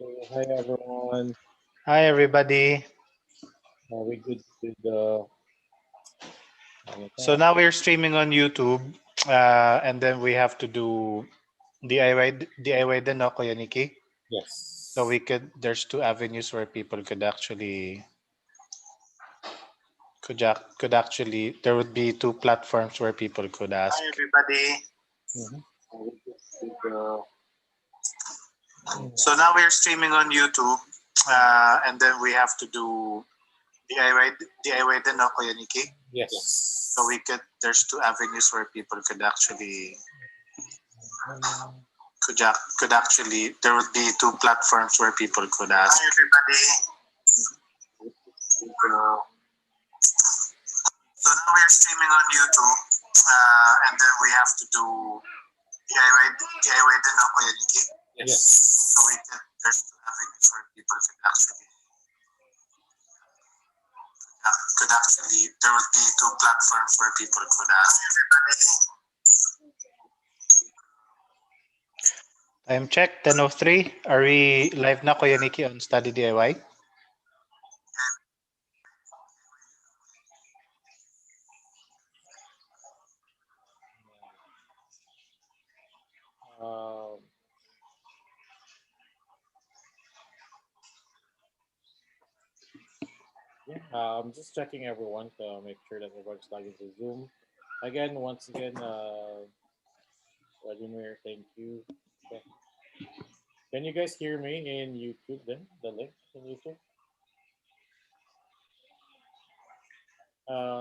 So, hi everyone. Hi, everybody. We good with the So now we're streaming on YouTube, and then we have to do DIY din, no, Kuya Nikki? So yes. there's two avenues where people there would be two platforms where people could ask. Hi everybody. Mm-hmm. We good with the So now we're streaming on YouTube, and then we have to do DIY din, no, Kuya Nikki? yes. So there's two avenues where people there would be two platforms where people could ask. Hi everybody. With the So now we're streaming on YouTube, and then we have to do DIY din, no, Kuya Nikki? yes. So there's two avenues where people there would be two platforms where people could ask. Hi everybody. Time check, 10:03. Are we live na, Kuya Nikki, on Study DIY? Um, I'm just checking everyone to make sure that everyone's logged into Zoom. Once again, Vladimir, thank you. Okay. Can you guys hear me in YouTube then? The link in YouTube?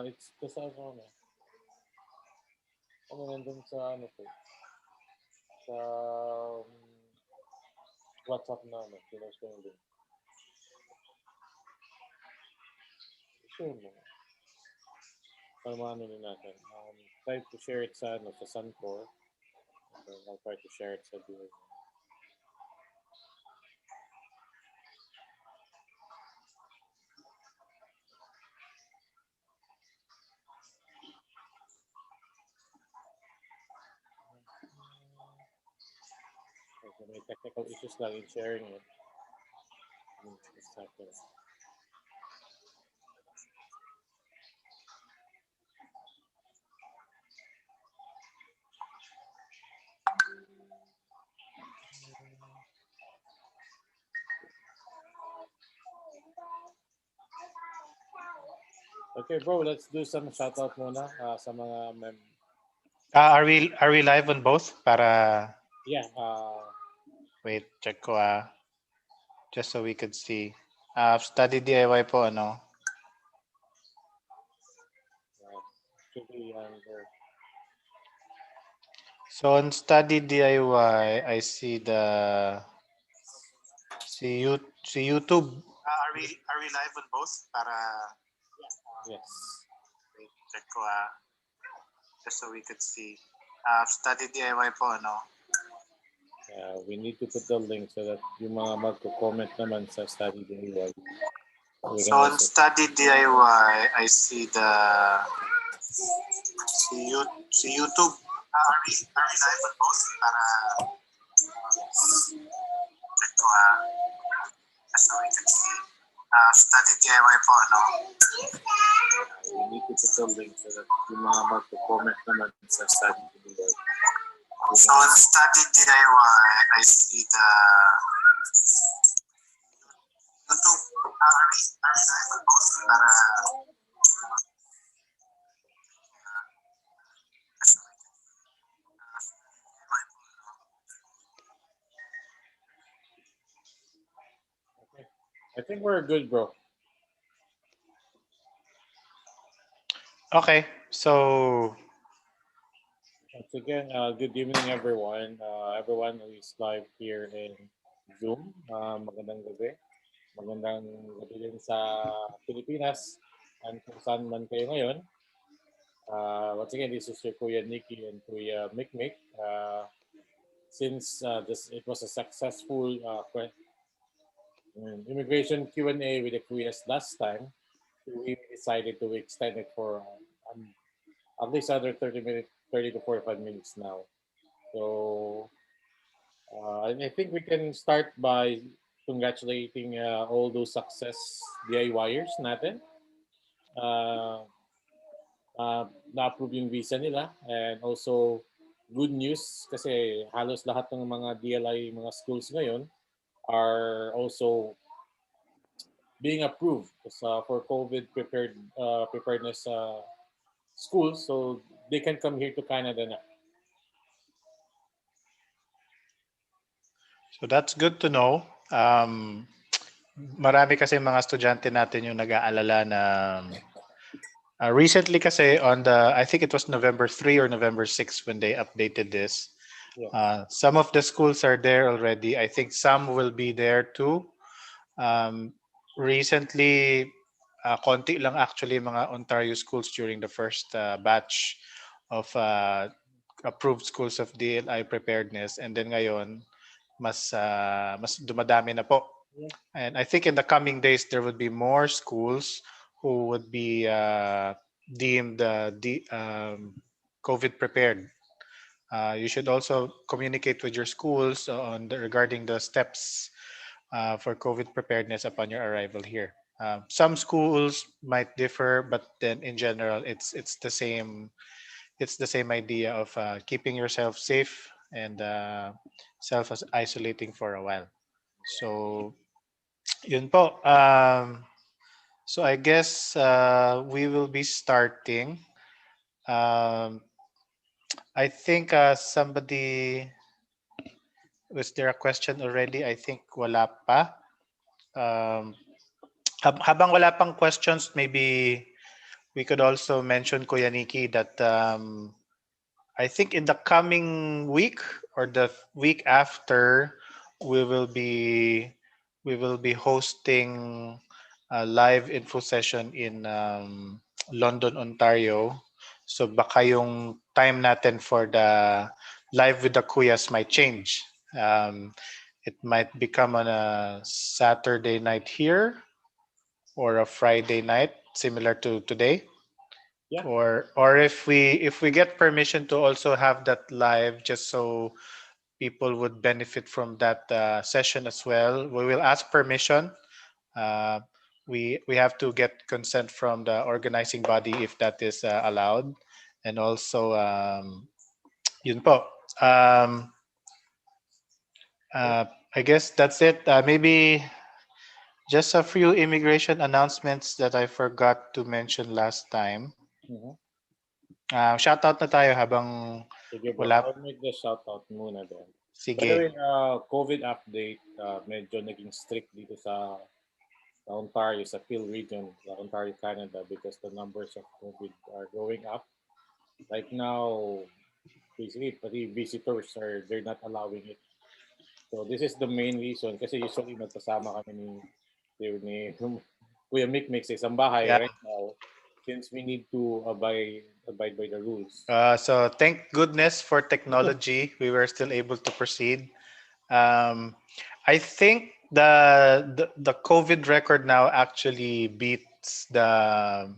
It's kasi nandun sa sa WhatsApp namin. Pinost ko yung link. Sure mo. Paano natin? Try to share it sa Sun-Cor. Okay, I'll try to share it sa DLI. Okay, may technical issues lang in sharing it. Just a second. Okay, bro, let's do some shoutout muna sa mga Are we live on both? Para yeah, wait, check ko just so we could see. Study DIY po, ano? should be under. So on Study DIY, I see see YouTube. Are we live on both? Para Yes. wait, check ko just so we could see. Study DIY po, ano? We need to put the link so that yung mga magko-comment naman sa Study DIY. So on Study DIY, I see YouTube. Are we live on both? Para check ko just so we could see. Study DIY po, ano? We need to put the link so that yung mga magko-comment naman sa Study DIY. So on Study DIY, I see YouTube. Are we live on both? Para Okay. I think we're good, bro. Okay, so Once again, good evening, everyone. Everyone who is live here in Zoom. Magandang gabi. Magandang gabi din sa Pilipinas and kung saan man kayo ngayon. Once again, this is your Kuya Nikki and Kuya Micmic. Since it was a successful immigration Q&A with the Kuyas last time, we decided to extend it for at least another 30 to 45 minutes now. So I think we can start by congratulating all those success DIYers natin. Na-approve yung visa nila, and also good news kasi halos lahat ng mga DLI mga schools ngayon are also being approved for COVID preparedness schools, so they can come here to Canada na. So that's good to know. Marami kasi mga estudyante natin yung nag-aalala na recently kasi on the, I think it was November 3 or November 6 when they updated this. Yeah. Some of the schools are there already. I think some will be there too. Recently, konti lang actually mga Ontario schools during the first batch of approved schools of DLI preparedness, and then ngayon mas dumadami na po. Yeah. And I think in the coming days there would be more schools who would be deemed COVID prepared. You should also communicate with your schools regarding the steps for COVID preparedness upon your arrival here. Some schools might differ, but then in general, it's the same. It's the same idea of keeping yourself safe and self-isolating for a while. So, yun po. So I guess we will be starting. I think somebody, was there a question already? I think wala pa. Habang wala pang questions, maybe we could also mention, Kuya Nikki, that I think in the coming week or the week after, we will be hosting a live info session in London, Ontario. So baka yung time natin for the live with the Kuyas might change. It might become on a Saturday night here or a Friday night, similar to today. Yeah. Or if we get permission to also have that live, just so people would benefit from that session as well, we will ask permission. We have to get consent from the organizing body if that is allowed, and also yun po. I guess that's it. Maybe just a few immigration announcements that I forgot to mention last time. Shoutout na tayo habang Sige bro, wala. I'll make the shoutout muna din. Sige. By the way, COVID update, medyo naging strict dito sa Ontario, sa Peel region, sa Ontario, Canada, because the numbers of COVID are going up. Right now, basically, pati visitors they're not allowing it. So this is the main reason, kasi usually magkasama kami ni Kuya Micmic sa isang bahay. Yeah. Right now, since we need to abide by the rules. So thank goodness for technology, we were still able to proceed. I think the COVID record now actually beats the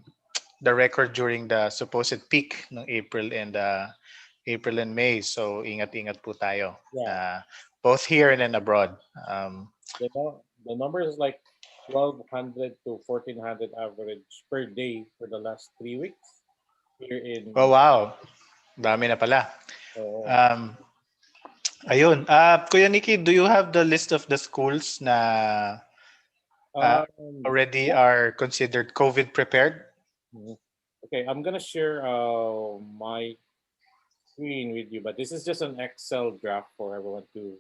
record during the supposed peak ng April and May. So ingat-ingat po tayo. Yeah. Both here and then abroad. The number is like 1,200 to 1,400 average per day for the last 3 weeks here in. Oh wow, dami na pala. Ayun. Kuya Nikki, do you have the list of the schools na already are considered COVID prepared? Okay, I'm gonna share my screen with you, but this is just an Excel graph for everyone to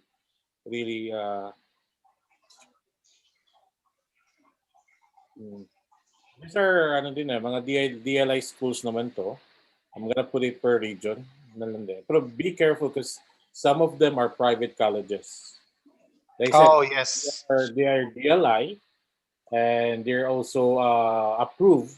really these are mga DLI schools naman to. I'm gonna put it per region. But be careful because some of them are private colleges. They said yes. they are DLI and they're also approved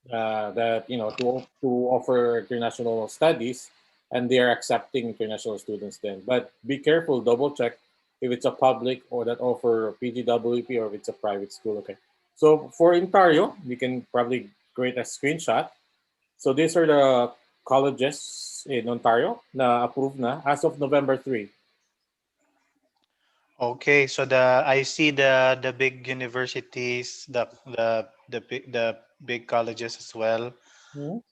that to offer international studies, and they are accepting international students then. But be careful, double check if it's a public or that offer PGWP or if it's a private school. Okay. So for Ontario, we can probably create a screenshot. So these are the colleges in Ontario na approved na as of November 3. Okay, so I see the big universities, the big colleges as well. Hmm?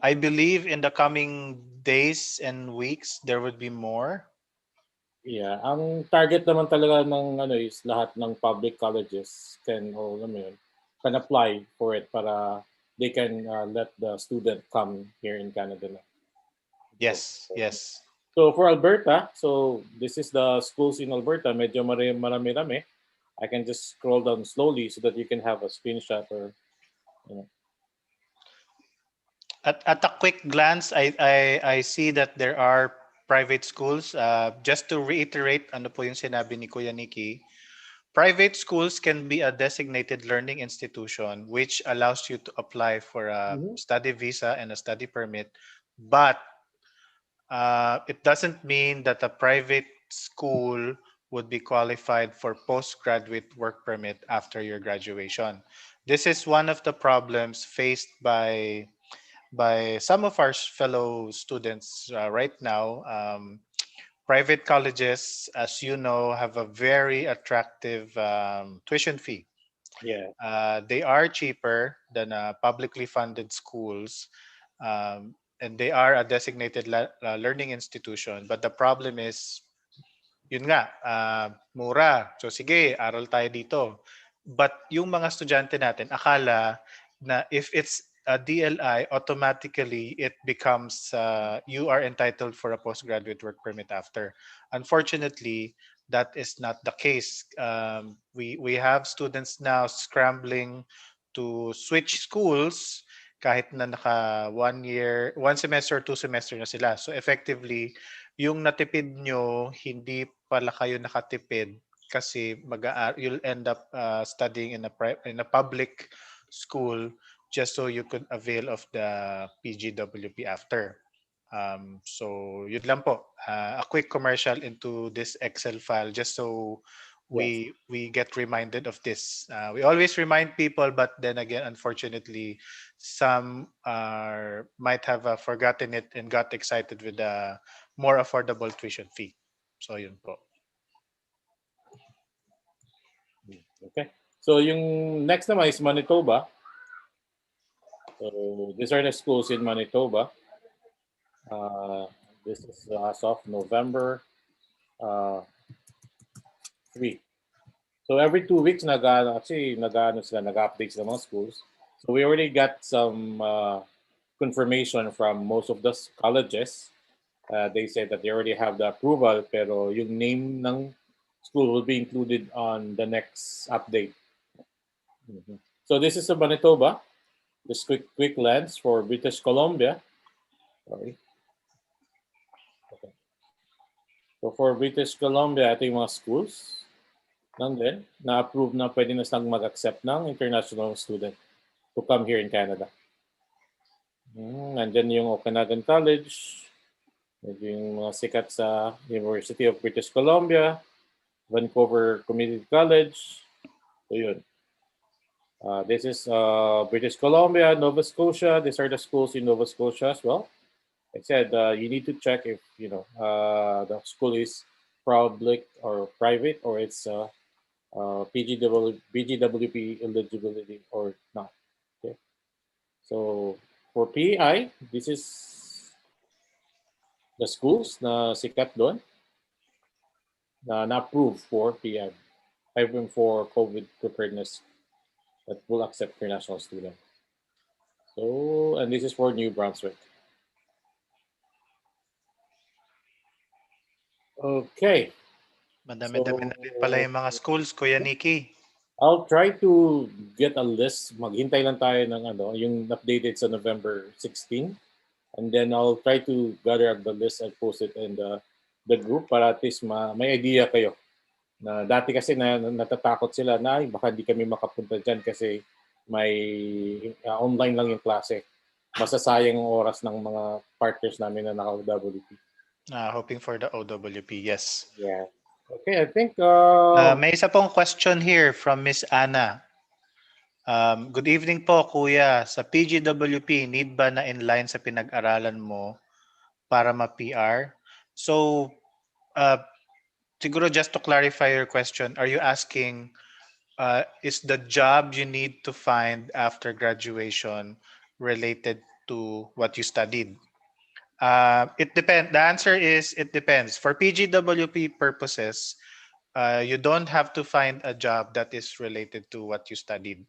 I believe in the coming days and weeks there would be more. Yeah, ang target naman talaga ng ano is lahat ng public colleges can or alam mo yun, can apply for it para they can let the student come here in Canada na. So, Yes, yes. so for Alberta, so this is the schools in Alberta, medyo marami-rami. I can just scroll down slowly so that you can have a screenshot or you know. At a quick glance, I see that there are private schools. Just to reiterate, ano po yung sinabi ni Kuya Nikki, private schools can be a designated learning institution which allows you to apply for a Mhm. study visa and a study permit, but it doesn't mean that a private school would be qualified for postgraduate work permit after your graduation. This is one of the problems faced by some of our fellow students right now. Private colleges, as you know, have a very attractive tuition fee. Yeah. They are cheaper than publicly funded schools, and they are a designated learning institution. But the problem is, yun nga, mura. So sige, aral tayo dito. But yung mga estudyante natin, akala na if it's a DLI, automatically it becomes, you are entitled for a postgraduate work permit after. Unfortunately, that is not the case. We have students now scrambling to switch schools kahit na naka 1 year, 1 semester, 2 semester na sila. So effectively, yung natipid nyo, hindi pala kayo nakatipid kasi you'll end up studying in in a public school just so you could avail of the PGWP after. So yun lang po. A quick commercial into this Excel file just so Yes. we get reminded of this. We always remind people, but then again, unfortunately, some might have forgotten it and got excited with the more affordable tuition fee. So yun po. Okay. So yung next naman is Manitoba. So these are the schools in Manitoba. Uh, this is as of November uh, 3. So every 2 weeks, nag-update sila mga schools. So we already got some confirmation from most of the colleges. They said that they already have the approval, pero yung name ng school will be included on the next update. Mhm. So this is a Manitoba. Just quick lens for British Columbia. Sorry. Okay. So for British Columbia, ito yung mga schools. Nandun, na-approve na pwede na silang mag-accept ng international student to come here in Canada. Nandyan yung Okanagan College, yung mga sikat sa University of British Columbia, Vancouver Community College. So yun. This is British Columbia, Nova Scotia. These are the schools in Nova Scotia as well. Like I said, you need to check if the school is public or private, or it's BGWP eligibility or not. Okay. So for PEI, this is the schools na sikat doon na na-approve for PEI, even for COVID preparedness that will accept international students. So, and this is for New Brunswick. Okay. Madami-dami na rin pala yung mga schools, Kuya Nikki. I'll try to get a list. Maghintay lang tayo ng yung updated sa November 16. And then I'll try to gather up the list and post it in the group para at least may idea kayo. Na dati kasi natatakot sila na baka di kami makapunta dyan kasi may online lang yung klase. Masasayang ang oras ng mga partners namin na naka-OWP. Hoping for the OWP, yes. Yeah. Okay, I think... may isa pong question here from Miss Anna. Good evening po, Kuya. Sa PGWP, need ba na inline sa pinag-aralan mo para ma-PR? So, siguro just to clarify your question, are you asking is the job you need to find after graduation related to what you studied? It depends. The answer is it depends. For PGWP purposes, you don't have to find a job that is related to what you studied.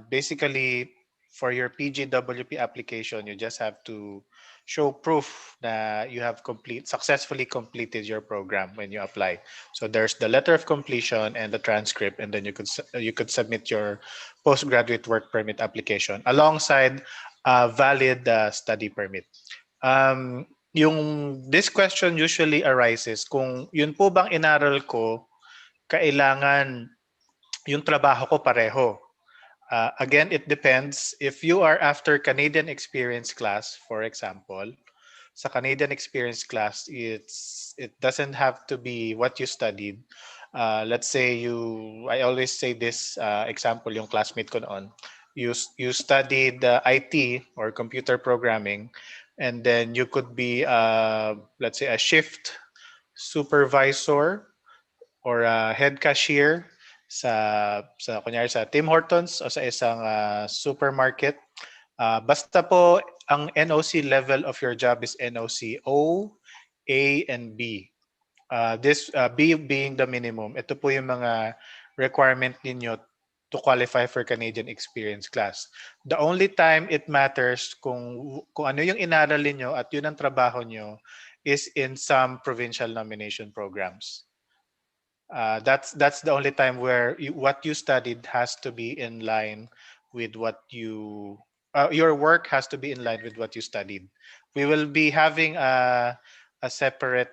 Basically, for your PGWP application, you just have to show proof that you have successfully completed your program when you apply. So there's the letter of completion and the transcript, and then you could submit your postgraduate work permit application alongside a valid study permit. Yung this question usually arises kung yun po bang inaral ko, kailangan yung trabaho ko pareho. Again, it depends. If you are after Canadian experience class, for example, sa Canadian experience class, it doesn't have to be what you studied. Let's say I always say this example, yung classmate ko noon. You studied IT or computer programming, and then you could be, let's say, a shift supervisor or head cashier kunyari sa Tim Hortons o sa isang supermarket. Basta po ang NOC level of your job is NOC O, A, and B. This B being the minimum. Ito po yung mga requirement ninyo to qualify for Canadian experience class. The only time it matters kung ano yung inaral niyo at yun ang trabaho nyo is in some provincial nomination programs. That's the only time where what you studied has to be in line with what your work has to be in line with what you studied. We will be having a separate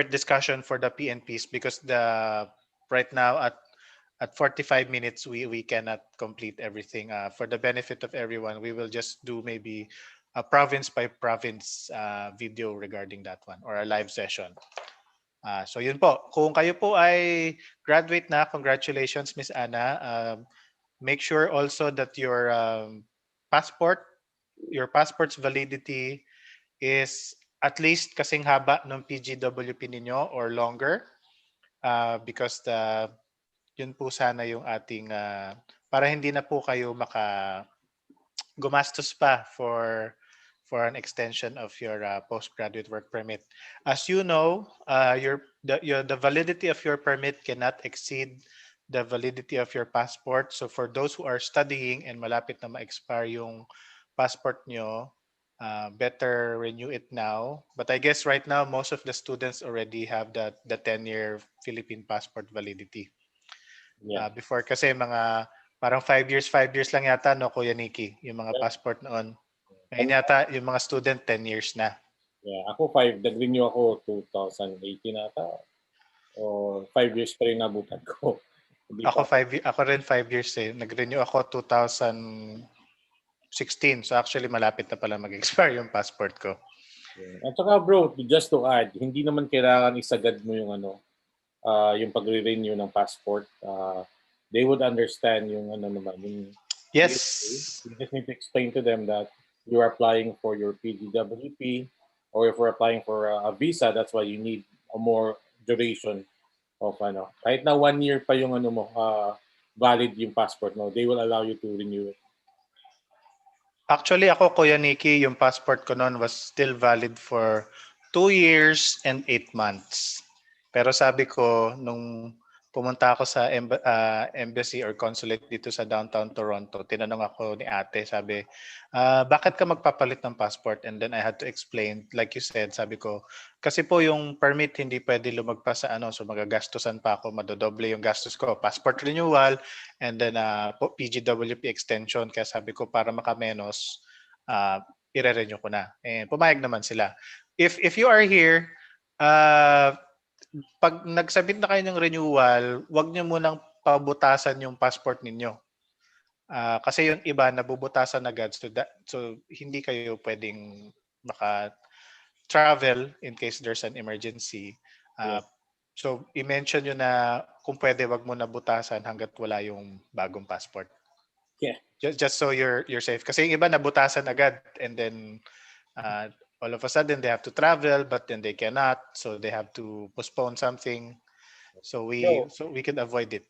discussion for the PNPs because right now at 45 minutes we cannot complete everything. For the benefit of everyone, we will just do maybe a province by province video regarding that one or a live session. So yun po, kung kayo po ay graduate na, congratulations Miss Ana. Make sure also that your passport's validity is at least kasing haba ng PGWP ninyo or longer, because yun po sana yung ating para hindi na po kayo gumastos pa for an extension of your postgraduate work permit. As you know, the validity of your permit cannot exceed the validity of your passport. So for those who are studying and malapit na ma-expire yung passport nyo, better renew it now. But I guess right now, most of the students already have the 10-year Philippine passport validity. Yeah. Before kasi mga parang 5 years lang yata, no, Kuya Nikki, yung mga passport noon. Ngayon yata, yung mga student, 10 years na. Yeah, ako 5, nag-renew ako 2018 ata. O 5 years pa rin nabutan ko. Ako rin 5 years eh. Nag-renew ako 2016. So actually, malapit na pala mag-expire yung passport ko. Yeah. At saka bro, just to add, hindi naman kailangan isagad mo yung yung pagre-renew ng passport. They would understand yung naman. Yung Yes. you just need to explain to them that you're applying for your PGWP, or if we're applying for a visa, that's why you need a more duration of kahit na 1 year pa yung valid yung passport mo, they will allow you to renew it. Actually, ako, Kuya Nikki, yung passport ko noon was still valid for 2 years and 8 months. Pero sabi ko, nung pumunta ako sa embassy or consulate dito sa downtown Toronto, tinanong ako ni ate, sabi, bakit ka magpapalit ng passport? And then I had to explain, like you said, sabi ko, kasi po yung permit hindi pwede lumagpas sa so magagastusan pa ako, madodoble yung gastos ko, passport renewal, and then PGWP extension, kaya sabi ko para makamenos, ire-renew ko na. And pumayag naman sila. If you are here, pag nagsabit na kayo ng renewal, wag niyo munang pabutasan yung passport ninyo. Kasi yung iba nabubutasan agad, so hindi kayo pwedeng maka-travel in case there's an emergency. So i-mention nyo na kung pwede wag mo na butasan hanggat wala yung bagong passport. Yeah. Just so you're safe. Kasi yung iba nabutasan agad and then all of a sudden they have to travel, but then they cannot, so they have to postpone something. So So, we can avoid it.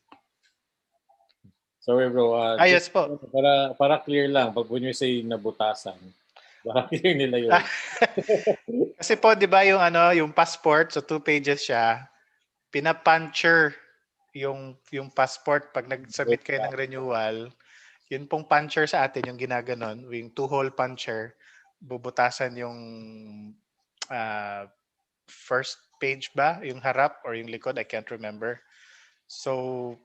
sorry bro, just Yes po. para clear lang, pag when you say nabutasan, baka clear nila yun. Kasi po, 'di ba yung ano, yung passport, so 2 pages siya, pinapuncher yung passport pag nag-submit kayo ng renewal, yun pong puncher sa atin yung ginaganon, yung two-hole puncher, bubutasan yung ah, first page ba, yung harap or yung likod, I can't remember. So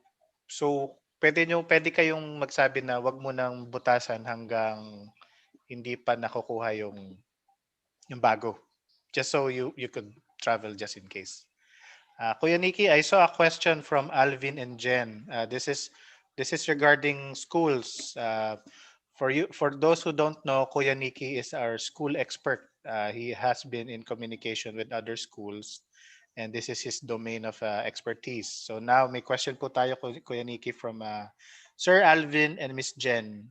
pwede kayong magsabi na wag mo nang butasan hanggang hindi pa nakukuha yung bago. Just so you could travel just in case. Kuya Nikki, I saw a question from Alvin and Jen. This is regarding schools. For those who don't know, Kuya Nikki is our school expert. He has been in communication with other schools, and this is his domain of expertise. So now may question po tayo, Kuya Nikki, from Sir Alvin and Miss Jen.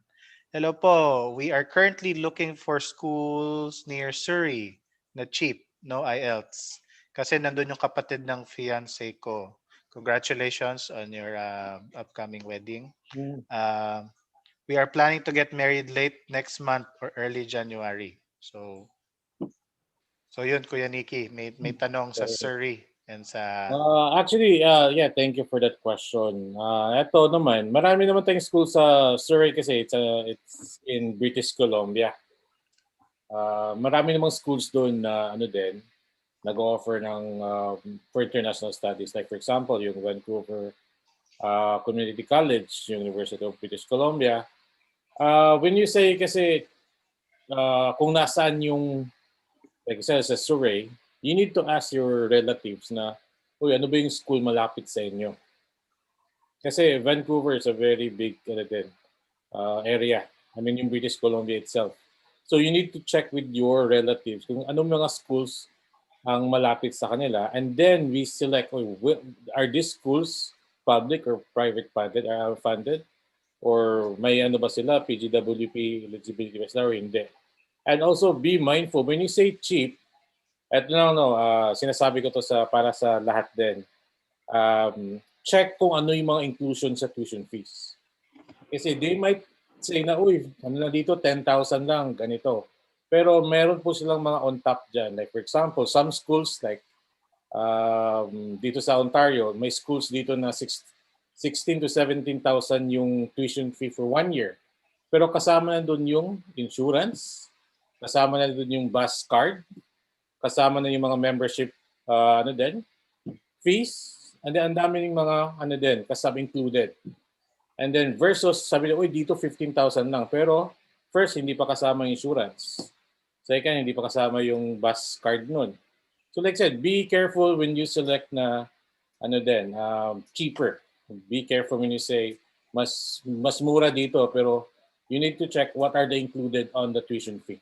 Hello po. We are currently looking for schools near Surrey na cheap, no IELTS. Kasi nandun yung kapatid ng fiancé ko. Congratulations on your upcoming wedding. Mm. We are planning to get married late next month or early January. So yun, Kuya Nikki, may tanong sa Surrey and sa... Actually, yeah, thank you for that question. Ito naman, marami naman tayong school sa Surrey kasi it's in British Columbia. Marami namang schools doon na ano din, nag-offer ng for international studies. Like for example, yung Vancouver Community College, University of British Columbia. When you say kasi kung nasaan yung, like sa Surrey, you need to ask your relatives na, uy, ano ba yung school malapit sa inyo? Kasi Vancouver is a very big area. I mean, yung British Columbia itself. So you need to check with your relatives kung anong mga schools ang malapit sa kanila. And then we select, are these schools public or private funded? Or may ano ba sila, PGWP eligibility ba sila or hindi? And also be mindful, when you say cheap, eto na, sinasabi ko to para sa lahat din. Check kung ano yung mga inclusion sa tuition fees. Kasi they might say na, uy, ano na dito, 10,000 lang, ganito. Pero meron po silang mga on top dyan. Like for example, some schools like dito sa Ontario, may schools dito na 16 to 17,000 yung tuition fee for 1 year. Pero kasama na doon yung insurance, kasama na doon yung bus card, kasama na yung mga membership fees, and then ang dami ng mga kasama included. And then versus sabi nila, uy, dito 15,000 lang. Pero first, hindi pa kasama yung insurance. Second, hindi pa kasama yung bus card nun. So like I said, be careful when you select na cheaper. Be careful when you say mas mura dito, pero you need to check what are the included on the tuition fee.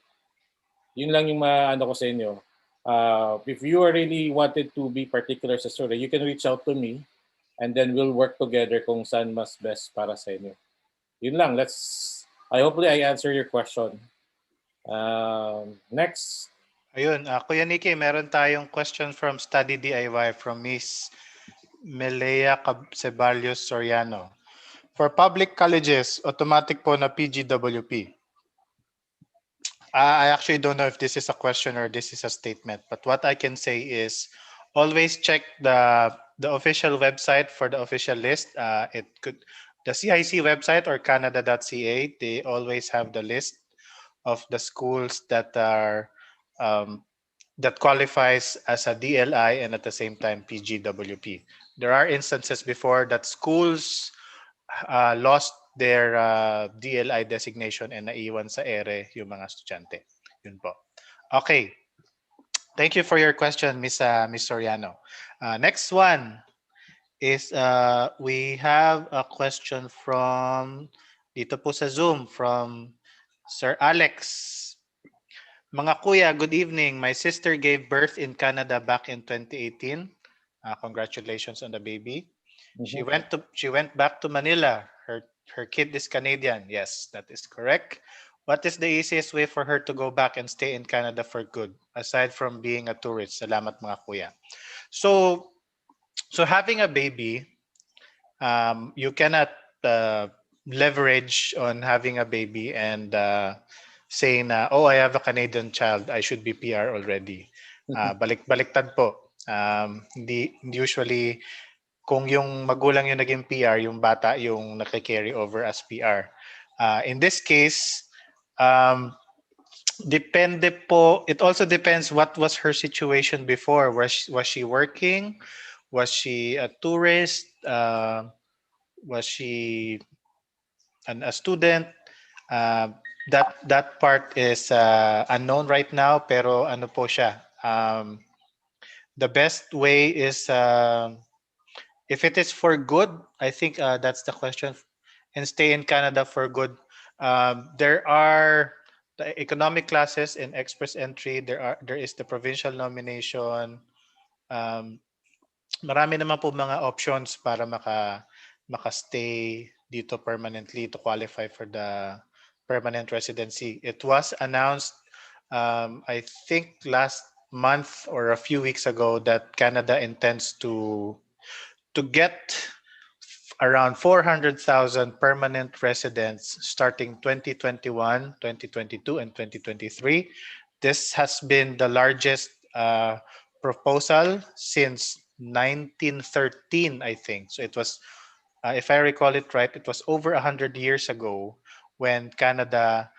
Yun lang yung maano ko sa inyo. If you are really wanted to be particular sa story, you can reach out to me and then we'll work together kung saan mas best para sa inyo. Yun lang. Hopefully I answer your question. Next. Ayun, Kuya Nikki, meron tayong question from Study DIY from Miss Melea Ceballos Soriano. For public colleges, automatic po na PGWP. I actually don't know if this is a question or this is a statement, but what I can say is always check the official website for the official list. The CIC website or canada.ca, they always have the list of the schools that are that qualifies as a DLI and at the same time PGWP. There are instances before that schools lost their DLI designation and naiwan sa ere yung mga estudyante. Yun po. Okay. Thank you for your question, Miss Soriano. Next one is we have a question from dito po sa Zoom from Sir Alex. Mga kuya, good evening. My sister gave birth in Canada back in 2018. Congratulations on the baby. She went back to Manila. Her kid is Canadian. Yes, that is correct. What is the easiest way for her to go back and stay in Canada for good, aside from being a tourist? Salamat mga kuya. So, so having a baby, you cannot uh, leverage on having a baby and saying na, oh, I have a Canadian child, I should be PR already. Baliktad po. Hindi usually kung yung magulang yung naging PR, yung bata yung naki-carry over as PR. In this case, um, depende po. It also depends what was her situation before. Was she working? Was she a tourist? Was she a student? Uh, that part is unknown right now. Pero ano po siya? The best way is if it is for good. I think that's the question. And stay in Canada for good. There are the economic classes in express entry. There is the provincial nomination. Um, Marami naman po mga options para maka-stay dito permanently to qualify for the permanent residency. It was announced, I think last month or a few weeks ago, that Canada intends to get around 400,000 permanent residents starting 2021, 2022, and 2023. This has been the largest proposal since 1913, I think. So it was, if I recall it right, it was over 100 years ago when Canada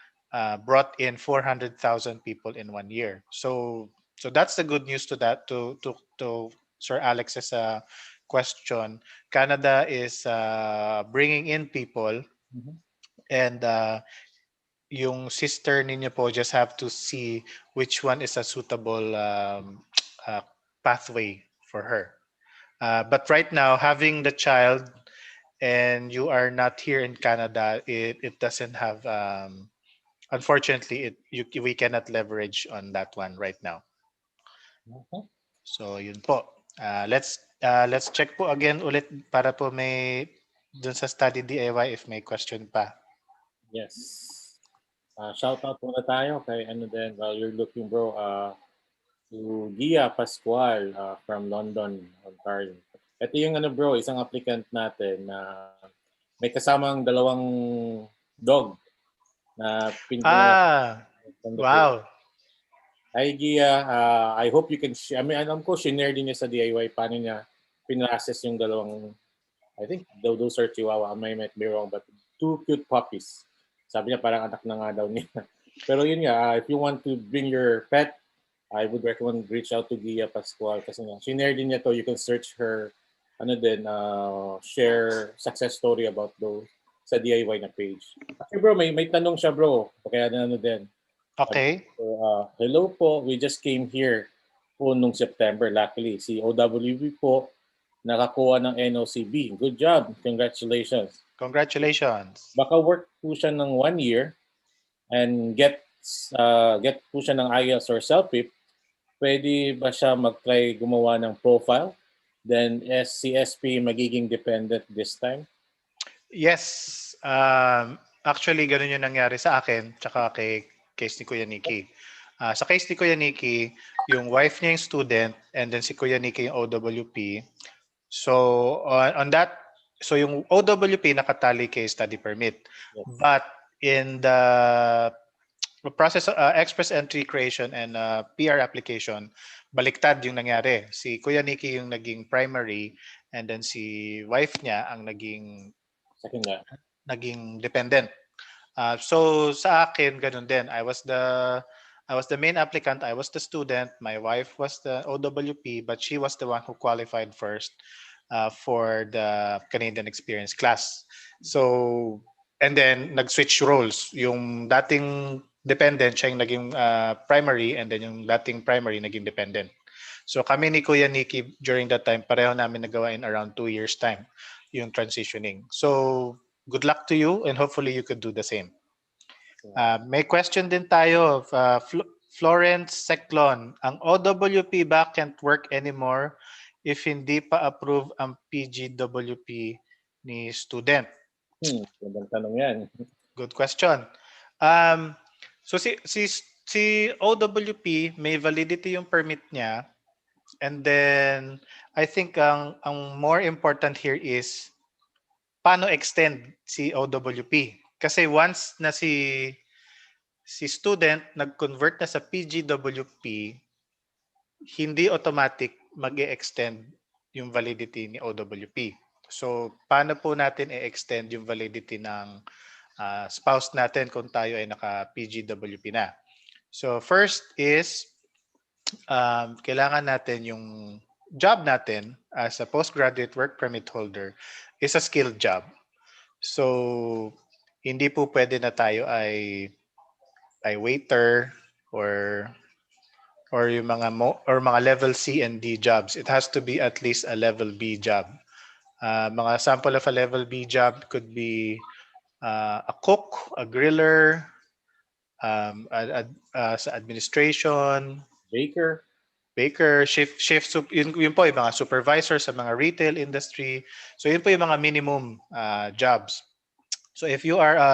brought in 400,000 people in 1 year. So that's the good news to that, to Sir Alex's question. Canada is bringing in people, Mhm. and yung sister ninyo po just have to see which one is a suitable uh, pathway for her. But right now, having the child and you are not here in Canada, it doesn't have. Unfortunately, we cannot leverage on that one right now. Okay. So yun po. Let's check po again ulit para po may dun sa study DIY if may question pa. Yes. Shout out muna tayo kay ano din, while you're looking bro, to Gia Pascual from London, Ontario. Ito yung ano bro, isang applicant natin na may kasamang dalawang dog na pinadala from the Philippines. Wow. Hi Gia, I hope you can share. I mean, alam ko, shinare din niya sa DIY paano niya pinrases yung dalawang, I think those are Chihuahua, I might be wrong, but two cute puppies. Sabi niya parang anak na nga daw niya. Pero yun nga, if you want to bring your pet, I would recommend reach out to Gia Pascual kasi nga, shinare din niya to. You can search her, ano din, share success story about those sa DIY na page. Okay bro, may tanong siya bro. Kaya ano din. Okay. So, hello po, we just came here po nung September. Luckily, si OWB po nakakuha ng NOCB. Good job. Congratulations. Congratulations. Baka work po siya ng 1 year and get po siya ng IELTS or CELPIP. Pwede ba siya mag-try gumawa ng profile? Then SCSP magiging dependent this time? Yes. Actually, ganun yung nangyari sa akin tsaka kay case ni Kuya Nikki. Sa case ni Kuya Nikki, yung wife niya yung student and then si Kuya Nikki yung OWP. So on that, so yung OWP nakatali kay study permit. Yes. But in the process of express entry creation and PR application, baliktad yung nangyari. Si Kuya Nikki yung naging primary and then si wife niya ang Second nga. naging dependent. So sa akin ganun din. I was the main applicant, I was the student, my wife was the OWP, but she was the one who qualified first for the Canadian Experience class. So and then nag-switch roles. Yung dating dependent siya yung naging primary and then yung dating primary naging dependent. So kami ni Kuya Nikki during that time pareho namin nagawa in around 2 years time yung transitioning. So good luck to you and hopefully you could do the same. May question din tayo of Florence Seclon. Ang OWP ba can't work anymore if hindi pa approve ang PGWP ni student? Magandang tanong yan. Good question. So si OWP may validity yung permit niya, and then I think ang more important here is paano extend si OWP. Kasi once na si student nag-convert na sa PGWP, hindi automatic mag-e-extend yung validity ni OWP. So, paano po natin i-extend yung validity ng spouse natin kung tayo ay naka-PGWP na? So, first is, kailangan natin yung job natin as a postgraduate work permit holder is a skilled job. So, hindi po pwede na tayo ay waiter or yung mga level C and D jobs. It has to be at least a level B job. Mga sample of a level B job could be a cook, a griller, sa administration, Baker. baker, yun po yung mga supervisor sa mga retail industry. So yun po yung mga minimum jobs. So if you are a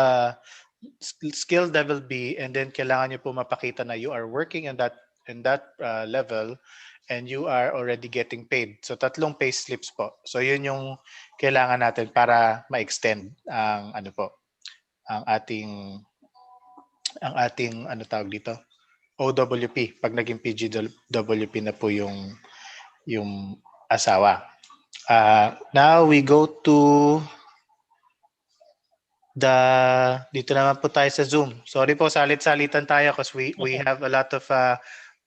skill level B and then kailangan nyo po mapakita na you are working in that level and you are already getting paid. So tatlong pay slips po. So yun yung kailangan natin para ma-extend ang ano po, ang ating ano tawag dito, OWP pag naging PGWP na po yung asawa. Now we go to dito naman po tayo sa Zoom. Sorry po, salit-salitan tayo because we have a lot of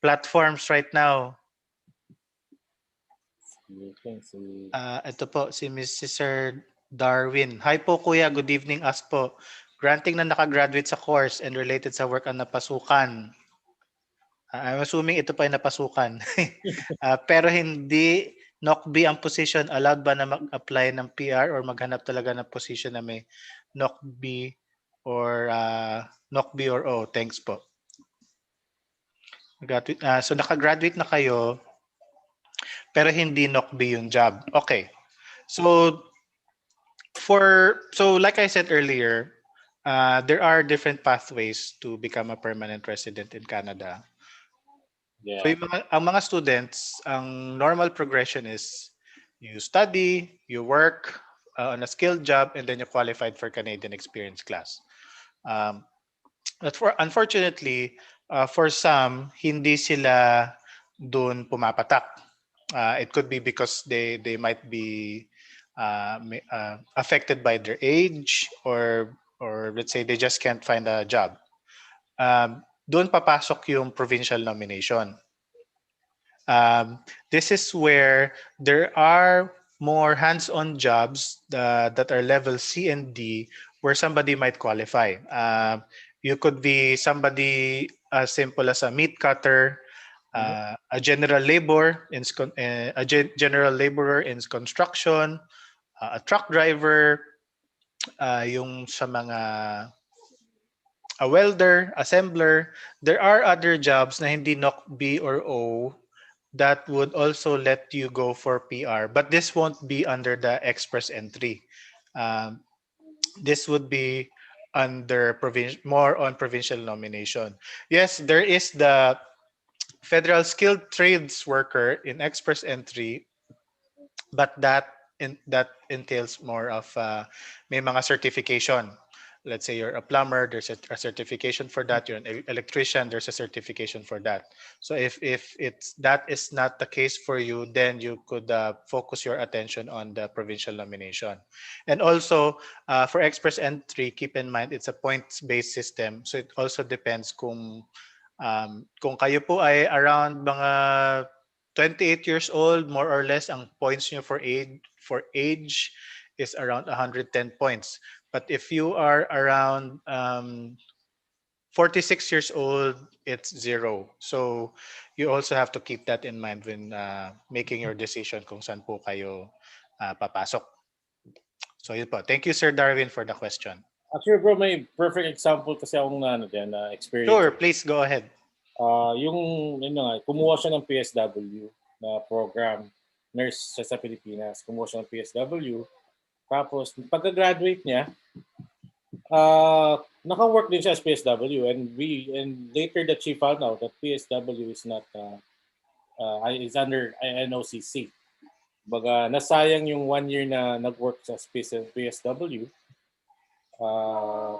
platforms right now. Ito po, si Sir Darwin. Hi po Kuya, good evening us po. Granting na nakagraduate sa course and related sa work ang napasukan. I'm assuming ito pa ay napasukan. Pero hindi NOCB ang position. Allowed ba na mag-apply ng PR or maghanap talaga ng position na may NOCB or NOCB or O? Thanks po. So nakagraduate na kayo pero hindi NOCB yung job. Okay. So like I said earlier, there are different pathways to become a permanent resident in Canada. Yeah. So ang mga students, ang normal progression is you study, you work on a skilled job, and then you qualified for Canadian Experience class. But unfortunately, for some, hindi sila dun pumapatak. It could be because they might be affected by their age or let's say they just can't find a job. Doon papasok yung provincial nomination. This is where there are more hands-on jobs that are level C and D where somebody might qualify. You could be somebody as simple as a meat cutter, a general laborer in construction, a truck driver, yung sa mga a welder, assembler. There are other jobs na hindi NOC B or O that would also let you go for PR, but this won't be under the express entry. This would be under more on provincial nomination. Yes, there is the federal skilled trades worker in express entry, but that entails more of may mga certification. Let's say you're a plumber, there's a certification for that. You're an electrician, there's a certification for that. So if that is not the case for you, then you could focus your attention on the provincial nomination. And also for express entry, keep in mind it's a points-based system. So it also depends kung kayo po ay around mga 28 years old, more or less, ang points nyo for age is around 110 points. But if you are around 46 years old, it's 0. So you also have to keep that in mind when making your decision kung saan po kayo papasok. So yun po. Thank you, Sir Darwin, for the question. Actually, bro, may perfect example kasi akong experience. Sure, please go ahead. Kumuha siya ng PSW na program. Nurse siya sa Pilipinas. Kumuha siya ng PSW. Tapos, pagka-graduate niya, Naka-work din siya as PSW, and later that she found out that PSW is not is under NOCC. Baga nasayang yung 1 year na nag-work sa PSW.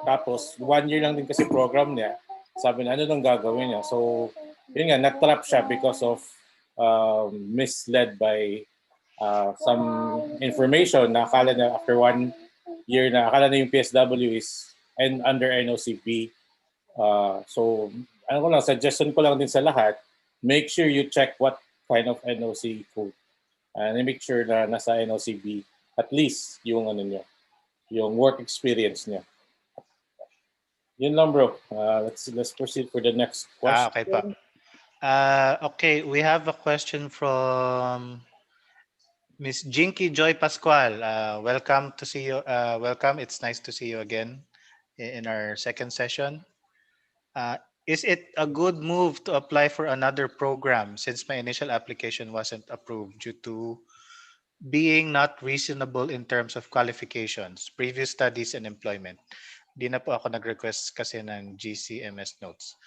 Tapos 1 year lang din kasi program niya. Sabi na ano nang gagawin niya. So yun nga, nag-trap siya because of misled by some information na akala na after 1 year na akala na yung PSW is under NOCP. So ano ko lang, suggestion ko lang din sa lahat, make sure you check what kind of NOC code. And make sure na nasa NOCB at least yung ano niya, yung work experience niya. Yun lang bro. Let's proceed for the next question. Okay pa. Okay, we have a question from Miss Jinky Joy Pascual. Welcome to see you. Welcome. It's nice to see you again in our second session. Is it a good move to apply for another program since my initial application wasn't approved due to being not reasonable in terms of qualifications, previous studies, and employment? Di na po ako nag-request kasi ng GCMS notes.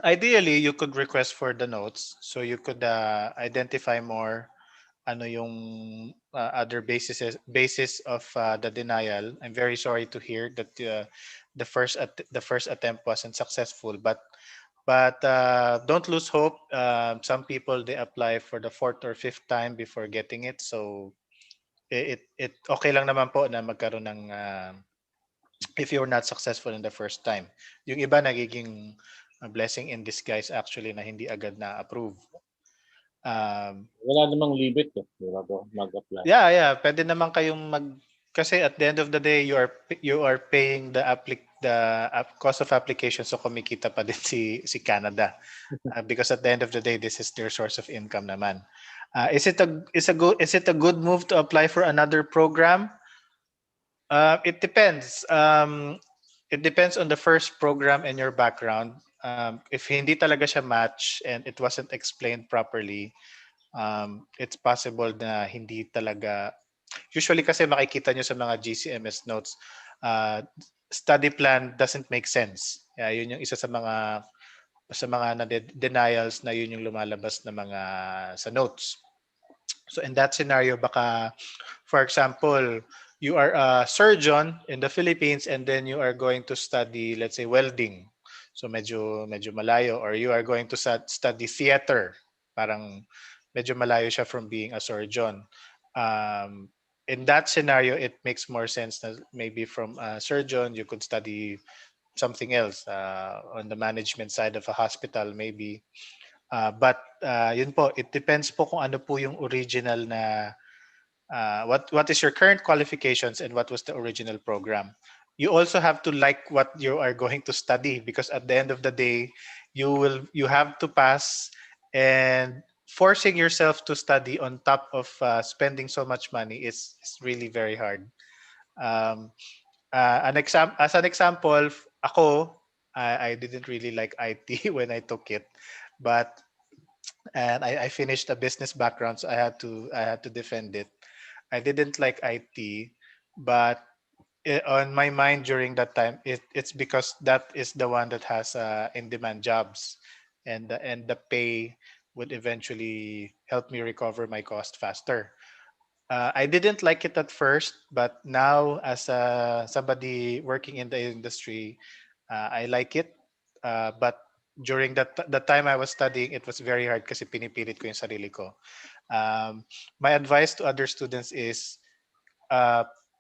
Ideally, you could request for the notes so you could identify more ano yung other basis of the denial. I'm very sorry to hear that the first attempt wasn't successful, but don't lose hope. Some people, they apply for the fourth or fifth time before getting it, so it okay lang naman po na magkaroon ng if you're not successful in the first time. Yung iba nagiging blessing in disguise actually na hindi agad na approve. Wala namang limit eh, di ba bro? Mag-apply. Yeah, pwede naman kayong kasi at the end of the day you are paying the cost of application, so kumikita pa din si Canada. Because at the end of the day this is their source of income naman. Is it a good move to apply for another program? It depends. It depends on the first program and your background. If hindi talaga siya match and it wasn't explained properly, it's possible na hindi talaga. Usually kasi makikita nyo sa mga GCMS notes, study plan doesn't make sense. Yun yung isa sa mga denials na yun yung lumalabas na mga sa notes. So in that scenario, baka, for example, you are a surgeon in the Philippines and then you are going to study, let's say, welding. So medyo malayo, or you are going to study theater. Parang medyo malayo siya from being a surgeon. In that scenario, it makes more sense that maybe from a surgeon, you could study something else on the management side of a hospital, maybe. But yun po, it depends po kung ano po yung original na what is your current qualifications and what was the original program. You also have to like what you are going to study, because at the end of the day, you have to pass, and forcing yourself to study on top of spending so much money is really very hard. As an example, ako, I didn't really like IT when I took it, and I finished a business background, so I had to defend it. I didn't like IT, but on my mind during that time, it's because that is the one that has in-demand jobs, and the pay would eventually help me recover my cost faster. I didn't like it at first, but now as somebody working in the industry, I like it. But during the time I was studying, it was very hard kasi pinipilit ko yung sarili ko. My advice to other students is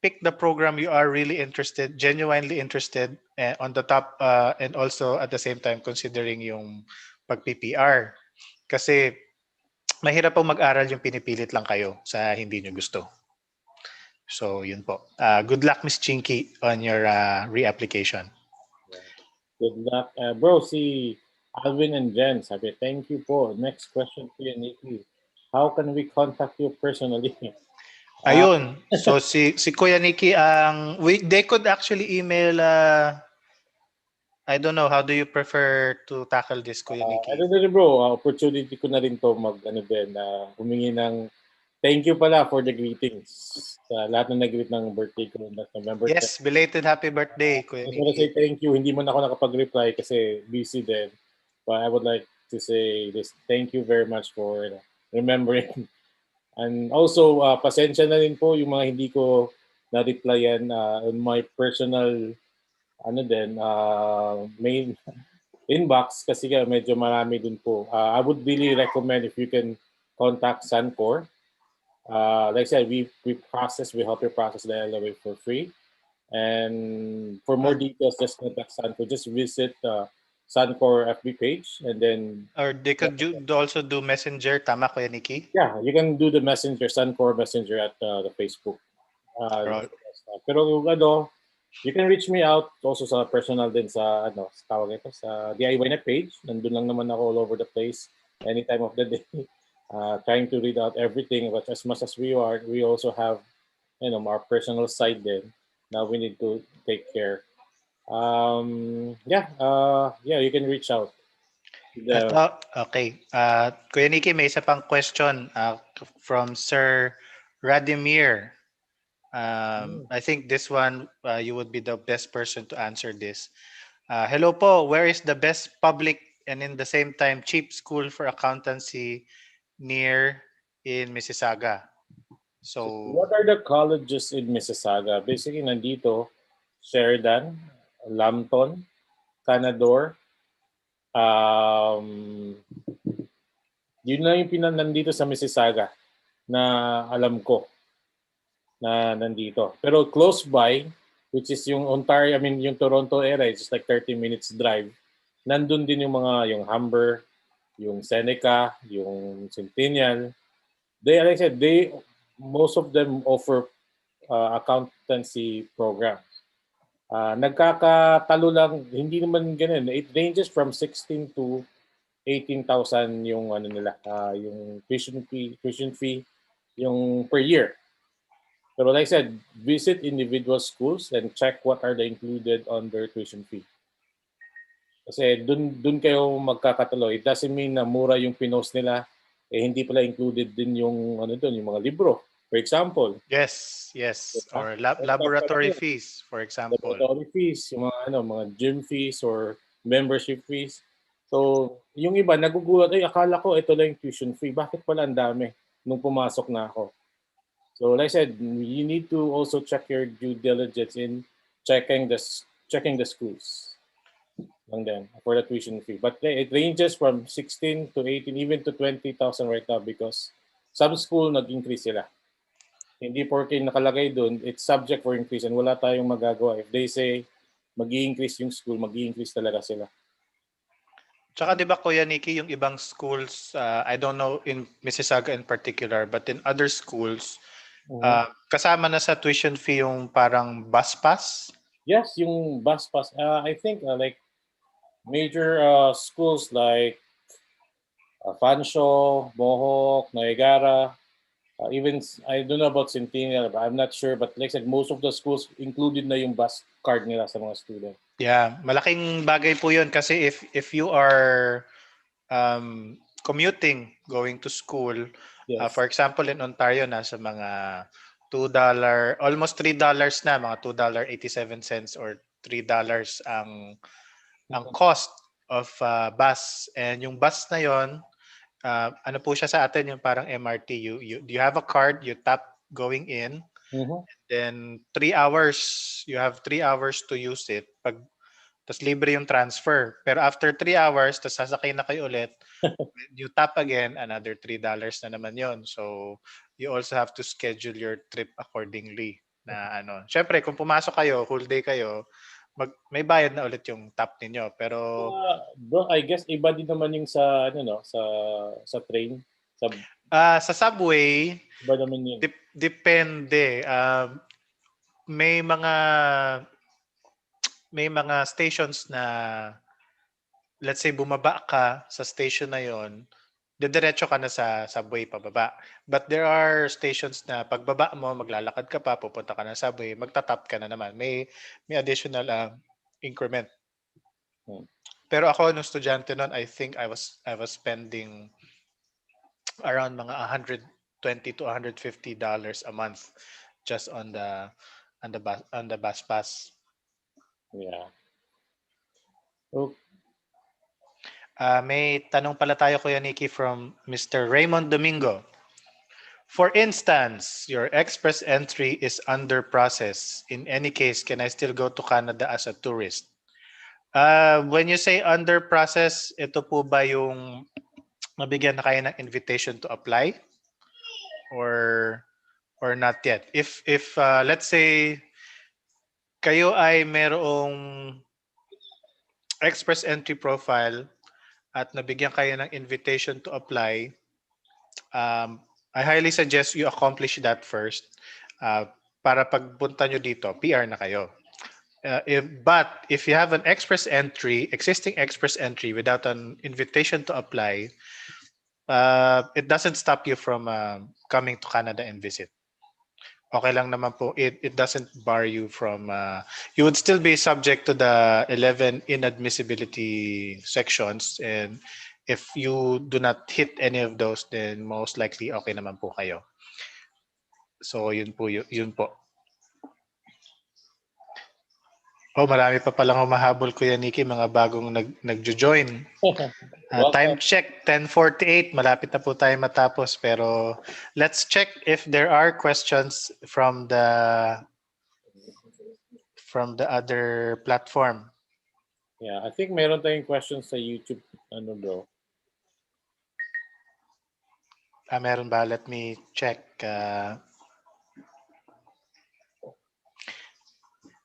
pick the program you are really interested, genuinely interested, on the top, and also at the same time considering yung pag-PPR. Kasi mahirap pong mag-aral yung pinipilit lang kayo sa hindi nyo gusto. So, yun po. Good luck, Miss Chinky, on your reapplication. Good luck. Bro, si Alvin and Jen, sabi, thank you po. Next question to you, Nikki. How can we contact you personally? Ayun. So, si Kuya Nikki, they could actually email, I don't know, how do you prefer to tackle this, Kuya Nikki? Ano na rin bro, opportunity ko na rin to humingi ng thank you pala for the greetings. Sa lahat na nag-greet ng birthday ko noong November 10. Yes, belated happy birthday, Kuya I just want to say Nikki. thank you. Hindi mo na ako nakapag-reply kasi busy din. But I would like to say this. Thank you very much for remembering. And also, pasensya na rin po yung mga hindi ko na-replyan on my personal main inbox kasi medyo marami din po. I would really recommend if you can contact Sun-Cor. Like I said, we help you process the LOA for free. And for more details, just contact Sun-Cor. Just visit Sun-Cor FB page, and then Or they could also do messenger, tama Kuya Nikki? yeah, you can do the messenger, Sun-Cor messenger at the Facebook. Or, Pero you can reach me out also sa personal din sa sa tawag ito sa DIY na page. Nandun lang naman ako all over the place any time of the day. Trying to read out everything, but as much as we also have our personal side then. Now we need to take care. Yeah, you can reach out. okay. Kuya Nikki, may isa pang question from Sir Radimir. I think this one, you would be the best person to answer this. Hello po, where is the best public and in the same time cheap school for accountancy near in Mississauga? So So, what are the colleges in Mississauga? Basically, nandito, Sheridan, Lambton, Canador, yun lang yung nandito sa Mississauga na alam ko na nandito. Pero close by, which is yung Ontario, yung Toronto area, it's just like 30 minutes drive. Nandun din yung yung Humber, yung Seneca, yung Centennial. Like I said, most of them offer accountancy programs. Nagkakatalo lang, hindi naman ganun. It ranges from 16 to 18,000 yung nila, yung tuition fee yung per year. Pero like I said, visit individual schools and check what are the included on their tuition fee. Kasi dun kayo magkakatalo. It doesn't mean na mura yung pinost nila, hindi pala included din yung yung mga libro. For example, yes. diba? Or laboratory fees, for example. Laboratory fees, yung mga gym fees or membership fees. So, yung iba nagugulat, akala ko ito lang yung tuition fee. Bakit pala ang dami nung pumasok na ako? So, like I said, you need to also check your due diligence in checking the schools. And then for the tuition fee. But it ranges from 16 to 18, even to 20,000 right now because some school nag-increase sila. Hindi porke nakalagay doon, it's subject for increase and wala tayong magagawa. If they say mag-i-increase yung school, mag-i-increase talaga sila. Tsaka 'di ba Kuya Nikki, yung ibang schools, I don't know in Mississauga in particular, but in other schools, kasama na sa tuition fee yung parang bus pass? Yes, yung bus pass. I think like major schools like Fanshawe, Mohawk, Niagara, even I don't know about Centennial, but I'm not sure. But like I said, most of the schools included na yung bus card nila sa mga student. Yeah, malaking bagay po yun kasi if you are commuting, going to school, Yes. for example in Ontario, nasa mga $2, almost $3 na, mga $2.87 or $3 ang cost of bus. And yung bus na yon, ano po siya sa atin, yung parang MRT, you have a card, you tap going in, then 3 hours, you have 3 hours to use it. Tapos libre yung transfer. Pero after 3 hours, tapos sasakay na kayo ulit, you tap again, another $3 na naman yon. So, you also have to schedule your trip accordingly. Na syempre, kung pumasok kayo, whole day kayo, may bayad na ulit yung tap ninyo. Pero bro, I guess iba din naman yung sa sa train. Sa subway, iba naman yun. Depende. May mga stations na, let's say bumaba ka sa station na yon, diretso ka na sa subway pababa. But there are stations na pagbaba mo, maglalakad ka pa, pupunta ka na sa subway, magtatap ka na naman. May additional increment. Pero ako nung estudyante noon, I think I was spending around mga $120 to $150 a month just on the bus pass. Yeah. Oh, May tanong pala tayo, Kuya Nikki, from Mr. Raymond Domingo. For instance, your express entry is under process. In any case, can I still go to Canada as a tourist? When you say under process, ito po ba yung mabigyan na kayo ng invitation to apply or not yet? If let's say kayo ay merong express entry profile at nabigyan kayo ng invitation to apply, I highly suggest you accomplish that first uh, para pagpunta nyo dito, PR na kayo. But if you have an existing express entry without an invitation to apply, it doesn't stop you from coming to Canada and visit. Okay lang naman po. It doesn't bar you from, you would still be subject to the 11 inadmissibility sections, and if you do not hit any of those, then most likely okay naman po kayo. So yun po, yun po. Oh, marami pa palang humahabol, Kuya Nikki, mga bagong nagjo-join. Time check, 10:48. Malapit na po tayo matapos. Pero let's check if there are questions from the other platform. yeah, I think meron tayong questions sa YouTube, ano bro? Meron ba? Let me check.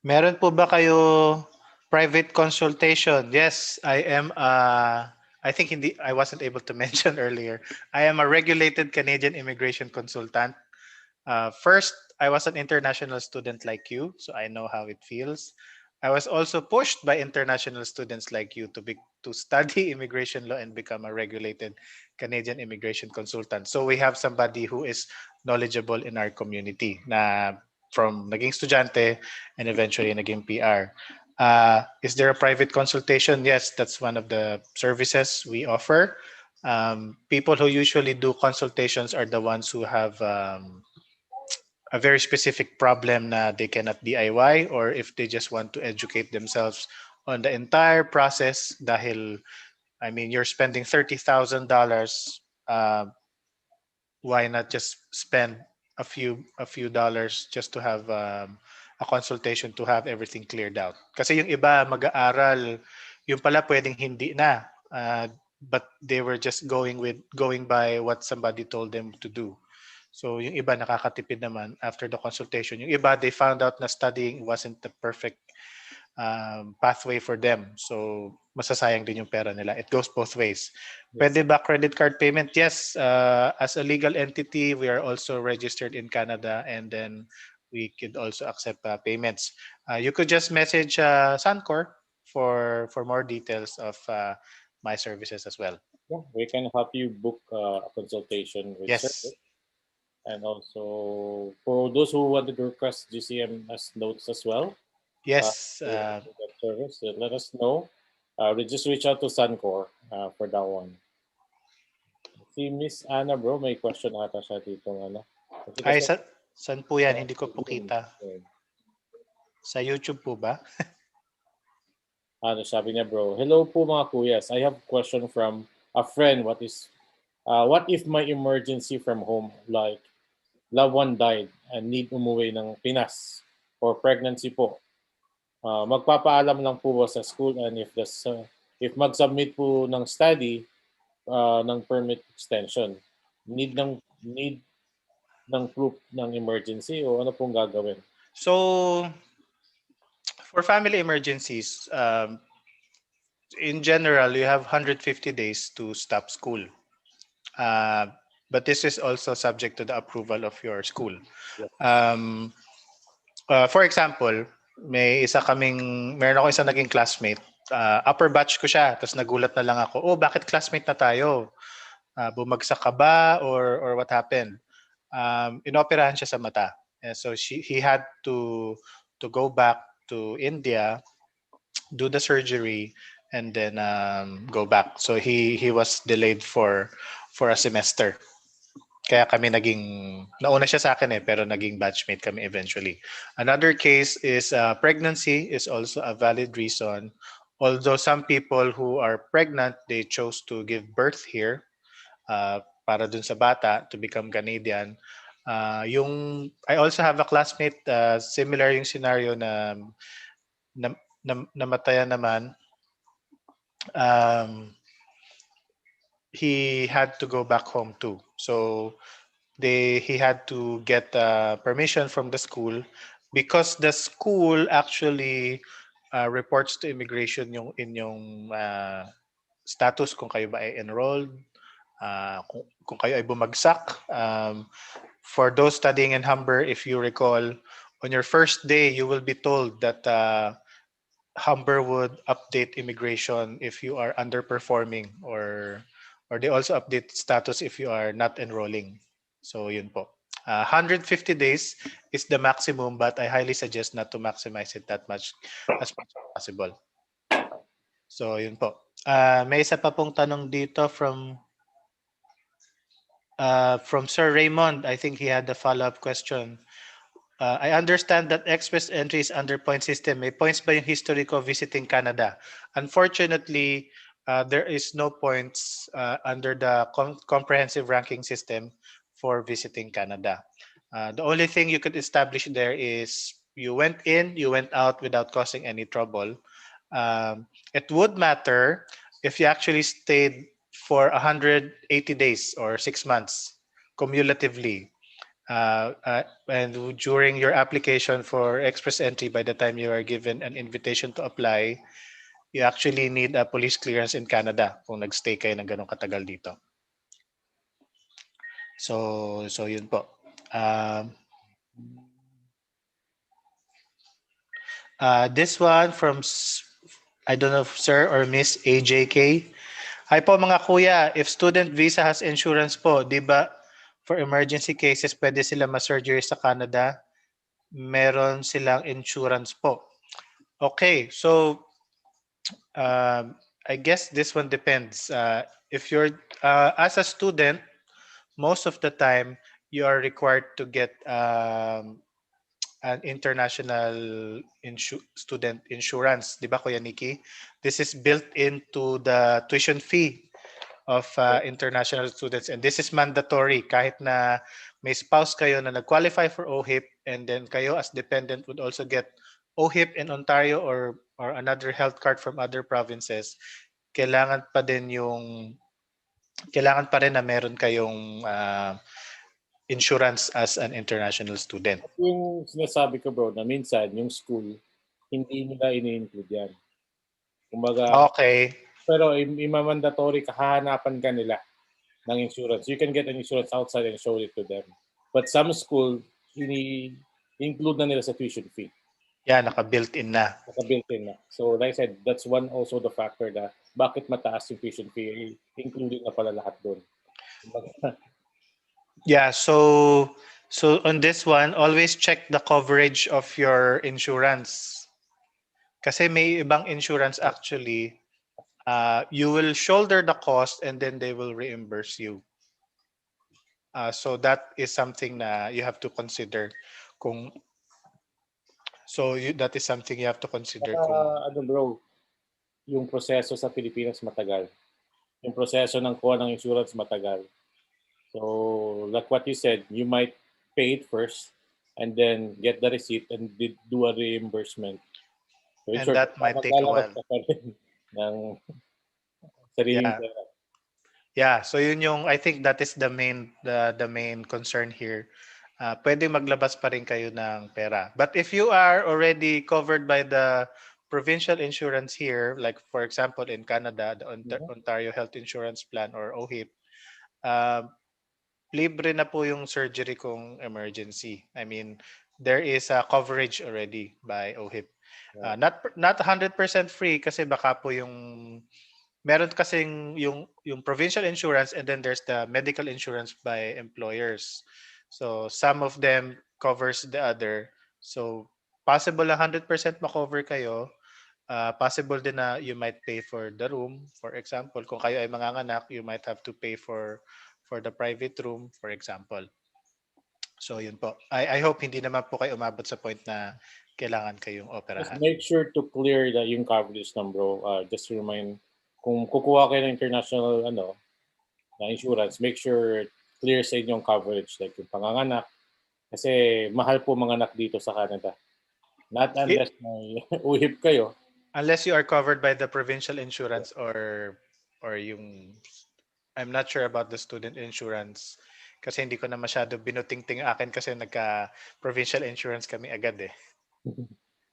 Meron po ba kayo private consultation? Yes, I am. I think I wasn't able to mention earlier. I am a regulated Canadian immigration consultant. First, I was an international student like you, so I know how it feels. I was also pushed by international students like you to study immigration law and become a regulated Canadian immigration consultant. So we have somebody who is knowledgeable in our community na from naging estudyante and eventually naging PR. Is there a private consultation? Yes, that's one of the services we offer. People who usually do consultations are the ones who have a very specific problem na they cannot DIY, or if they just want to educate themselves on the entire process dahil, I mean, you're spending $30,000, why not just spend a few dollars just to have a consultation to have everything cleared out. Kasi yung iba mag-aaral, yung pala pwedeng hindi na, but they were just going by what somebody told them to do. So yung iba nakakatipid naman after the consultation. Yung iba, they found out na studying wasn't the perfect pathway for them. So masasayang din yung pera nila. It goes both ways. Pwede ba credit card payment? Yes. As a legal entity, we are also registered in Canada, and then we could also accept payments. You could just message Sun-Cor for more details of my services as well. Yeah, we can help you book a consultation with Yes. service. And also, for those who want to request GCMS notes as well, Yes. that service, let us know. We just reach out to Sun-Cor for that one. Si Miss Anna bro, may question ata siya dito. Ano? Ay, saan po yan? Hindi ko po kita. Sa YouTube po ba? Ano sabi niya bro, hello po mga Kuyas. I have a question from a friend. What if my emergency from home, like loved one died and need umuwi ng Pinas for pregnancy po? Magpapaalam lang po ba sa school, and if mag-submit po ng study ng permit extension, need ng proof ng emergency o ano pong gagawin? So, for family emergencies, in general, you have 150 days to stop school. But this is also subject to the approval of your school. Yes. For example, meron ako isang naging classmate. Upper batch ko siya, tapos nagulat na lang ako, oh, bakit classmate na tayo? Bumagsak ka ba or what happened? Inoperahan siya sa mata. So he had to go back to India, do the surgery, and then go back. So he was delayed for a semester. Kaya kami naging, nauna siya sa akin pero naging batchmate kami eventually. Another case is pregnancy is also a valid reason. Although some people who are pregnant, they chose to give birth here para dun sa bata to become Canadian. I also have a classmate, similar yung scenario na, namatayan naman. Um, he had to go back home too. So he had to get permission from the school because the school actually reports to immigration yung inyong status kung kayo ba ay enrolled, kung kayo ay bumagsak. For those studying in Humber, if you recall, on your first day, you will be told that Humber would update immigration if you are underperforming, or they also update status if you are not enrolling. So yun po. 150 days is the maximum, but I highly suggest not to maximize it that much as much as possible. So yun po. May isa pa pong tanong dito from Sir Raymond. I think he had a follow-up question. I understand that express entry is under point system. May points ba yung history ko visiting Canada? Unfortunately, there is no points under the comprehensive ranking system for visiting Canada. The only thing you could establish there is you went in, you went out without causing any trouble. It would matter if you actually stayed for 180 days or 6 months cumulatively. And during your application for express entry, by the time you are given an invitation to apply, you actually need a police clearance in Canada kung nagstay kayo ng ganong katagal dito. So yun po. This one from, I don't know if Sir or Miss AJK. Hi po mga kuya, if student visa has insurance po, di ba for emergency cases pwede sila ma-surgery sa Canada? Meron silang insurance po. Okay, so I guess this one depends. If you're as a student, most of the time you are required to get an international student insurance, di ba Kuya Nikki? This is built into the tuition fee of international students, and this is mandatory kahit na may spouse kayo na nag-qualify for OHIP, and then kayo as dependent would also get OHIP in Ontario or another health card from other provinces. Kailangan pa rin na meron kayong insurance as an international student. Yung sinasabi ko bro na minsan yung school hindi nila ini-include yan. Kumbaga, Okay. pero ima-mandatory kahanapan ka nila ng insurance. You can get an insurance outside and show it to them. But some school, include na nila sa tuition fee. Yeah, naka-built-in na. Naka-built-in na. So like I said, that's one also the factor na bakit mataas yung tuition fee, including na pala lahat doon. Yeah, so on this one, always check the coverage of your insurance. Kasi may ibang insurance actually, you will shoulder the cost and then they will reimburse you. So that is something na you have to consider. That is something you have to consider. Ano bro, yung proseso sa Pilipinas matagal. Yung proseso ng kuha ng insurance matagal. So like what you said, you might pay it first and then get the receipt and do a reimbursement. So And that might take a while. Ng sariling Yeah. pera. Yeah, so yun yung, I think that is the main concern here. Pwede maglabas pa rin kayo ng pera. But if you are already covered by the provincial insurance here, like for example in Canada, the Ontario Health Insurance Plan or OHIP, libre na po yung surgery kung emergency. I mean, there is a coverage already by OHIP. Not 100% free kasi baka po yung meron kasing yung provincial insurance and then there's the medical insurance by employers. So some of them covers the other. So possible 100% ma-cover kayo. Possible din na you might pay for the room. For example, kung kayo ay manganganak, you might have to pay for for the private room, for example. So yun po. I hope hindi naman po kayo umabot sa point na kailangan kayong Just operahan. make sure to clear yung coverage ng bro. Just to remind, kung kukuha kayo ng international na insurance, make sure clear sa inyong coverage, like yung panganganak. Kasi mahal po manganak dito sa Canada. Not unless may uhip kayo. Unless you are covered by the provincial insurance or yung I'm not sure about the student insurance kasi hindi ko na masyado binutingting akin kasi nagka provincial insurance kami agad eh.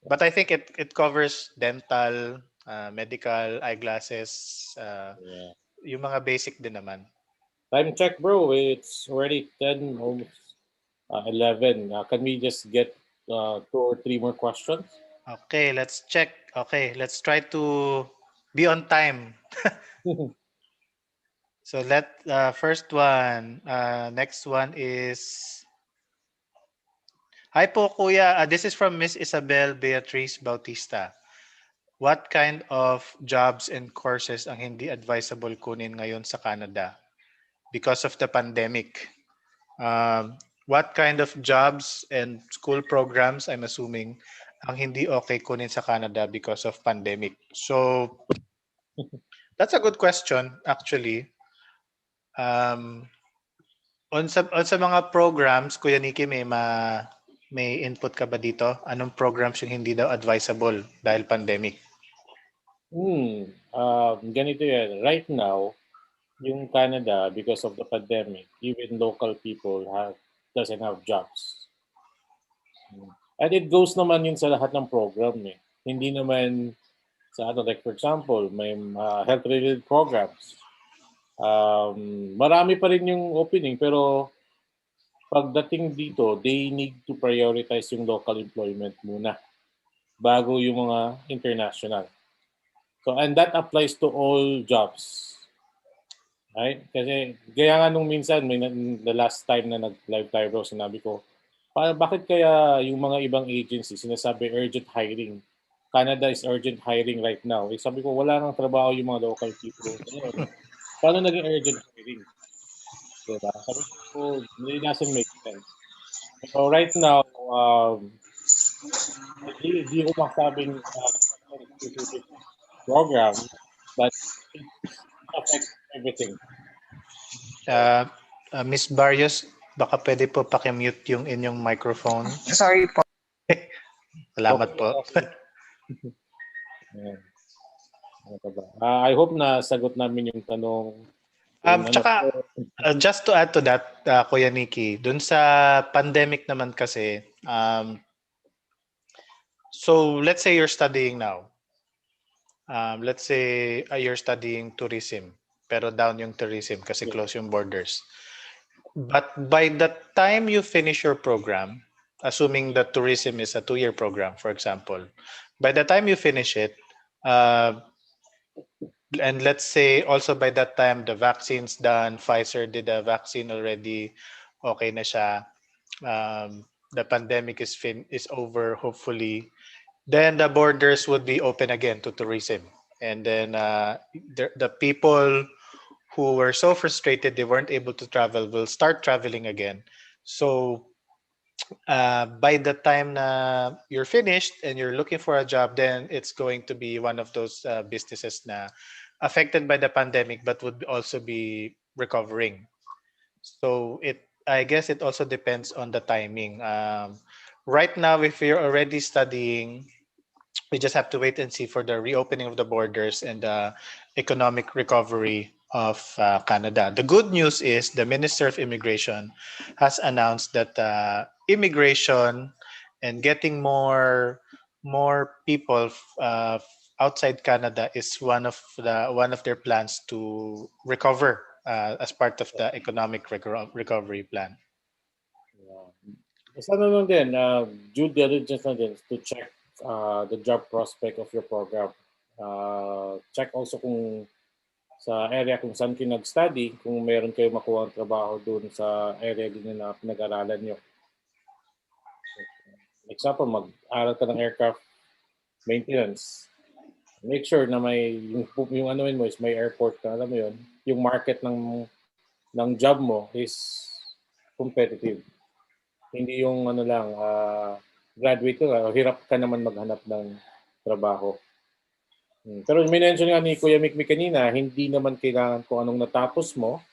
But I think it covers dental, medical, eyeglasses, Yeah. yung mga basic din naman. Time check, bro. It's already 10, almost 11. Can we just get 2 or 3 more questions? Okay, let's check. Okay, let's try to be on time. So first one, next one is, hi po Kuya, this is from Miss Isabel Beatriz Bautista. What kind of jobs and courses ang hindi advisable kunin ngayon sa Canada because of the pandemic? What kind of jobs and school programs, I'm assuming, ang hindi okay kunin sa Canada because of pandemic? So, that's a good question, actually. On sa mga programs, Kuya Nikki, may input ka ba dito? Anong programs yung hindi daw advisable dahil pandemic? Ganito yan. Right now, yung Canada, because of the pandemic, even local people doesn't have jobs. And it goes naman yun sa lahat ng program eh. Hindi naman sa like for example, may health-related programs. Marami pa rin yung opening pero pagdating dito, they need to prioritize yung local employment muna bago yung mga international. So, and that applies to all jobs. Right? Kasi, kaya nga nung minsan, the last time na nag-live tayo bro, sinabi ko, bakit kaya yung mga ibang agency sinasabi urgent hiring? Canada is urgent hiring right now. Eh, sabi ko, wala nang trabaho yung mga local people. Paano naging urgent hiring? Diba? Sabi ko, it doesn't make sense. So right now, di ko masabing specific program, but it affects everything. Miss Barrios, baka pwede po pakimute yung inyong microphone. Sorry po. Salamat po. Yeah. I hope na sagot namin yung tanong. Tsaka, just to add to that, Kuya Nikki, dun sa pandemic naman kasi, so let's say you're studying now. Let's say you're studying tourism, pero down yung tourism kasi close yung borders. But by the time you finish your program, assuming that tourism is a 2-year program, for example, by the time you finish it, and let's say also by that time the vaccine's done, Pfizer did a vaccine already, okay na siya, the pandemic is over hopefully, then the borders would be open again to tourism. And then the people who were so frustrated they weren't able to travel will start traveling again. So by the time na you're finished and you're looking for a job, then it's going to be one of those businesses na affected by the pandemic but would also be recovering. So I guess it also depends on the timing. Right now, if you're already studying, we just have to wait and see for the reopening of the borders and the economic recovery of Canada. The good news is the Minister of Immigration has announced that immigration and getting more people outside Canada is one of their plans to recover as part of the economic recovery plan. Basta lang din, due diligence na din to check the job prospect of your program. Check also kung sa area kung saan kayo nag-study, kung meron kayo makuha ang trabaho doon sa area din na pinag-aralan nyo. Example, mag-aral ka ng aircraft maintenance. Make sure na may yung ano mo is may airport ka, alam mo yun, yung market ng ng job mo is competitive. Hindi yung ano lang, graduate ka, hirap ka naman maghanap ng trabaho. Pero minention nga ni Kuya Micmic kanina, hindi naman kailangan kung anong natapos mo,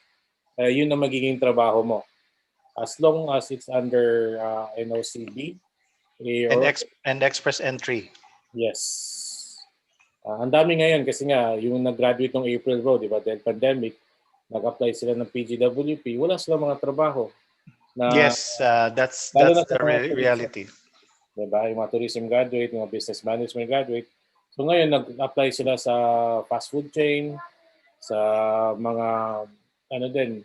yun ang magiging trabaho mo. As long as it's under NOCD, or And express entry. yes. Ang dami ngayon kasi nga, yung nag-graduate ng April bro, di ba, dahil pandemic, nag-apply sila ng PGWP, wala silang mga trabaho. Yes, that's Lalo na sa the mga tourism, reality. diba? Yung mga tourism graduate, yung mga business management graduate. So ngayon, nag-apply sila sa fast food chain, sa mga, ano din,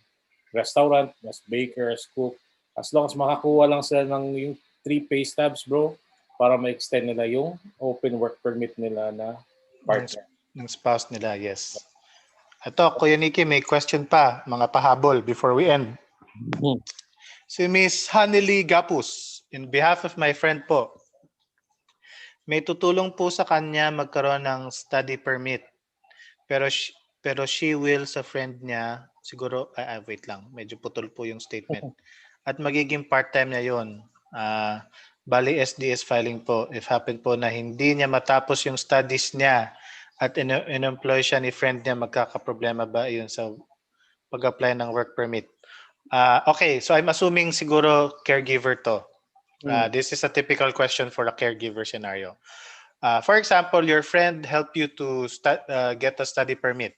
restaurant, as bakers, cook. As long as makakuha lang sila ng yung 3 pay stubs, bro, para ma-extend nila yung open work permit nila na partner. Ng spouse nila, yes. Ito, Kuya Nikki, may question pa, mga pahabol before we end. Si Miss Hanily Gapus, in behalf of my friend po, may tutulong po sa kanya magkaroon ng study permit. Pero she will sa friend niya, siguro, wait lang, medyo putol po yung statement. At magiging part-time niya yun. Bali SDS filing po. If happen po na hindi niya matapos yung studies niya at in-employ siya ni friend niya, magkakaproblema ba yun sa pag-apply ng work permit? Okay, so I'm assuming siguro caregiver to. This is a typical question for a caregiver scenario. For example, your friend helped you to get a study permit.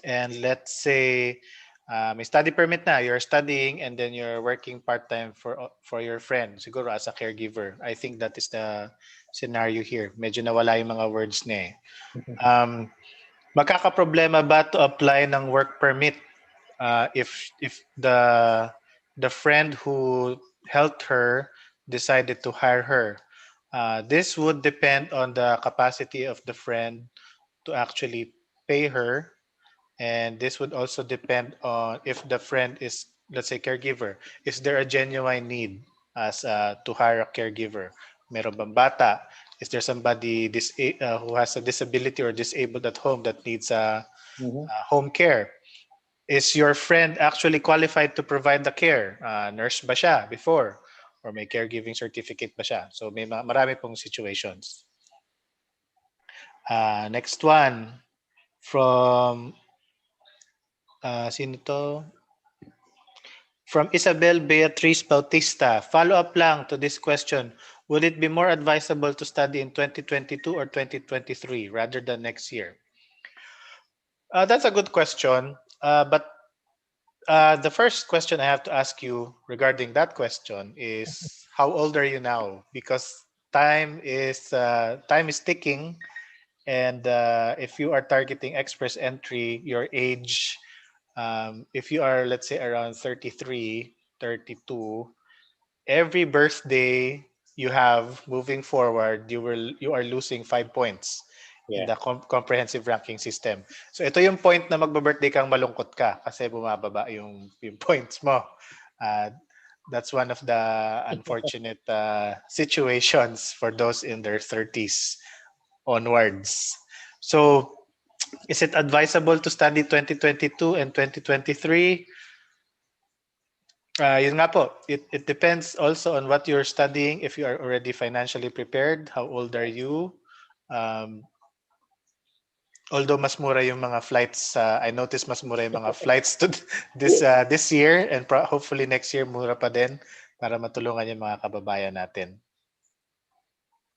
And let's say may study permit na, you're studying and then you're working part-time for your friend, siguro as a caregiver. I think that is the scenario here. Medyo nawala yung mga words na eh. Magkakaproblema ba to apply ng work permit if the friend who helped her decided to hire her? This would depend on the capacity of the friend to actually pay her. And this would also depend on if the friend is, let's say, caregiver. Is there a genuine need as to hire a caregiver? Meron bang bata? Is there somebody who has a disability or disabled at home that needs home care? Is your friend actually qualified to provide the care? Nurse ba siya before? Or may caregiving certificate ba siya? So may marami pong situations. Next one from sino to? From Isabel Beatriz Bautista. Follow-up lang to this question. Would it be more advisable to study in 2022 or 2023 rather than next year? That's a good question. But the first question I have to ask you regarding that question is, how old are you now? Because time is ticking. And if you are targeting express entry, your age, if you are, let's say, around 33, 32, every birthday you have moving forward, you are losing 5 points in the comprehensive ranking system. So ito yung point na magba-birthday kang malungkot ka kasi bumababa yung points mo. That's one of the unfortunate situations for those in their 30s onwards. So is it advisable to study 2022 and 2023? Yun nga po, it depends also on what you're studying. If you are already financially prepared, how old are you? Although mas mura yung mga flights, I noticed mas mura yung mga flights to this year, and hopefully next year mura pa din para matulungan yung mga kababayan natin.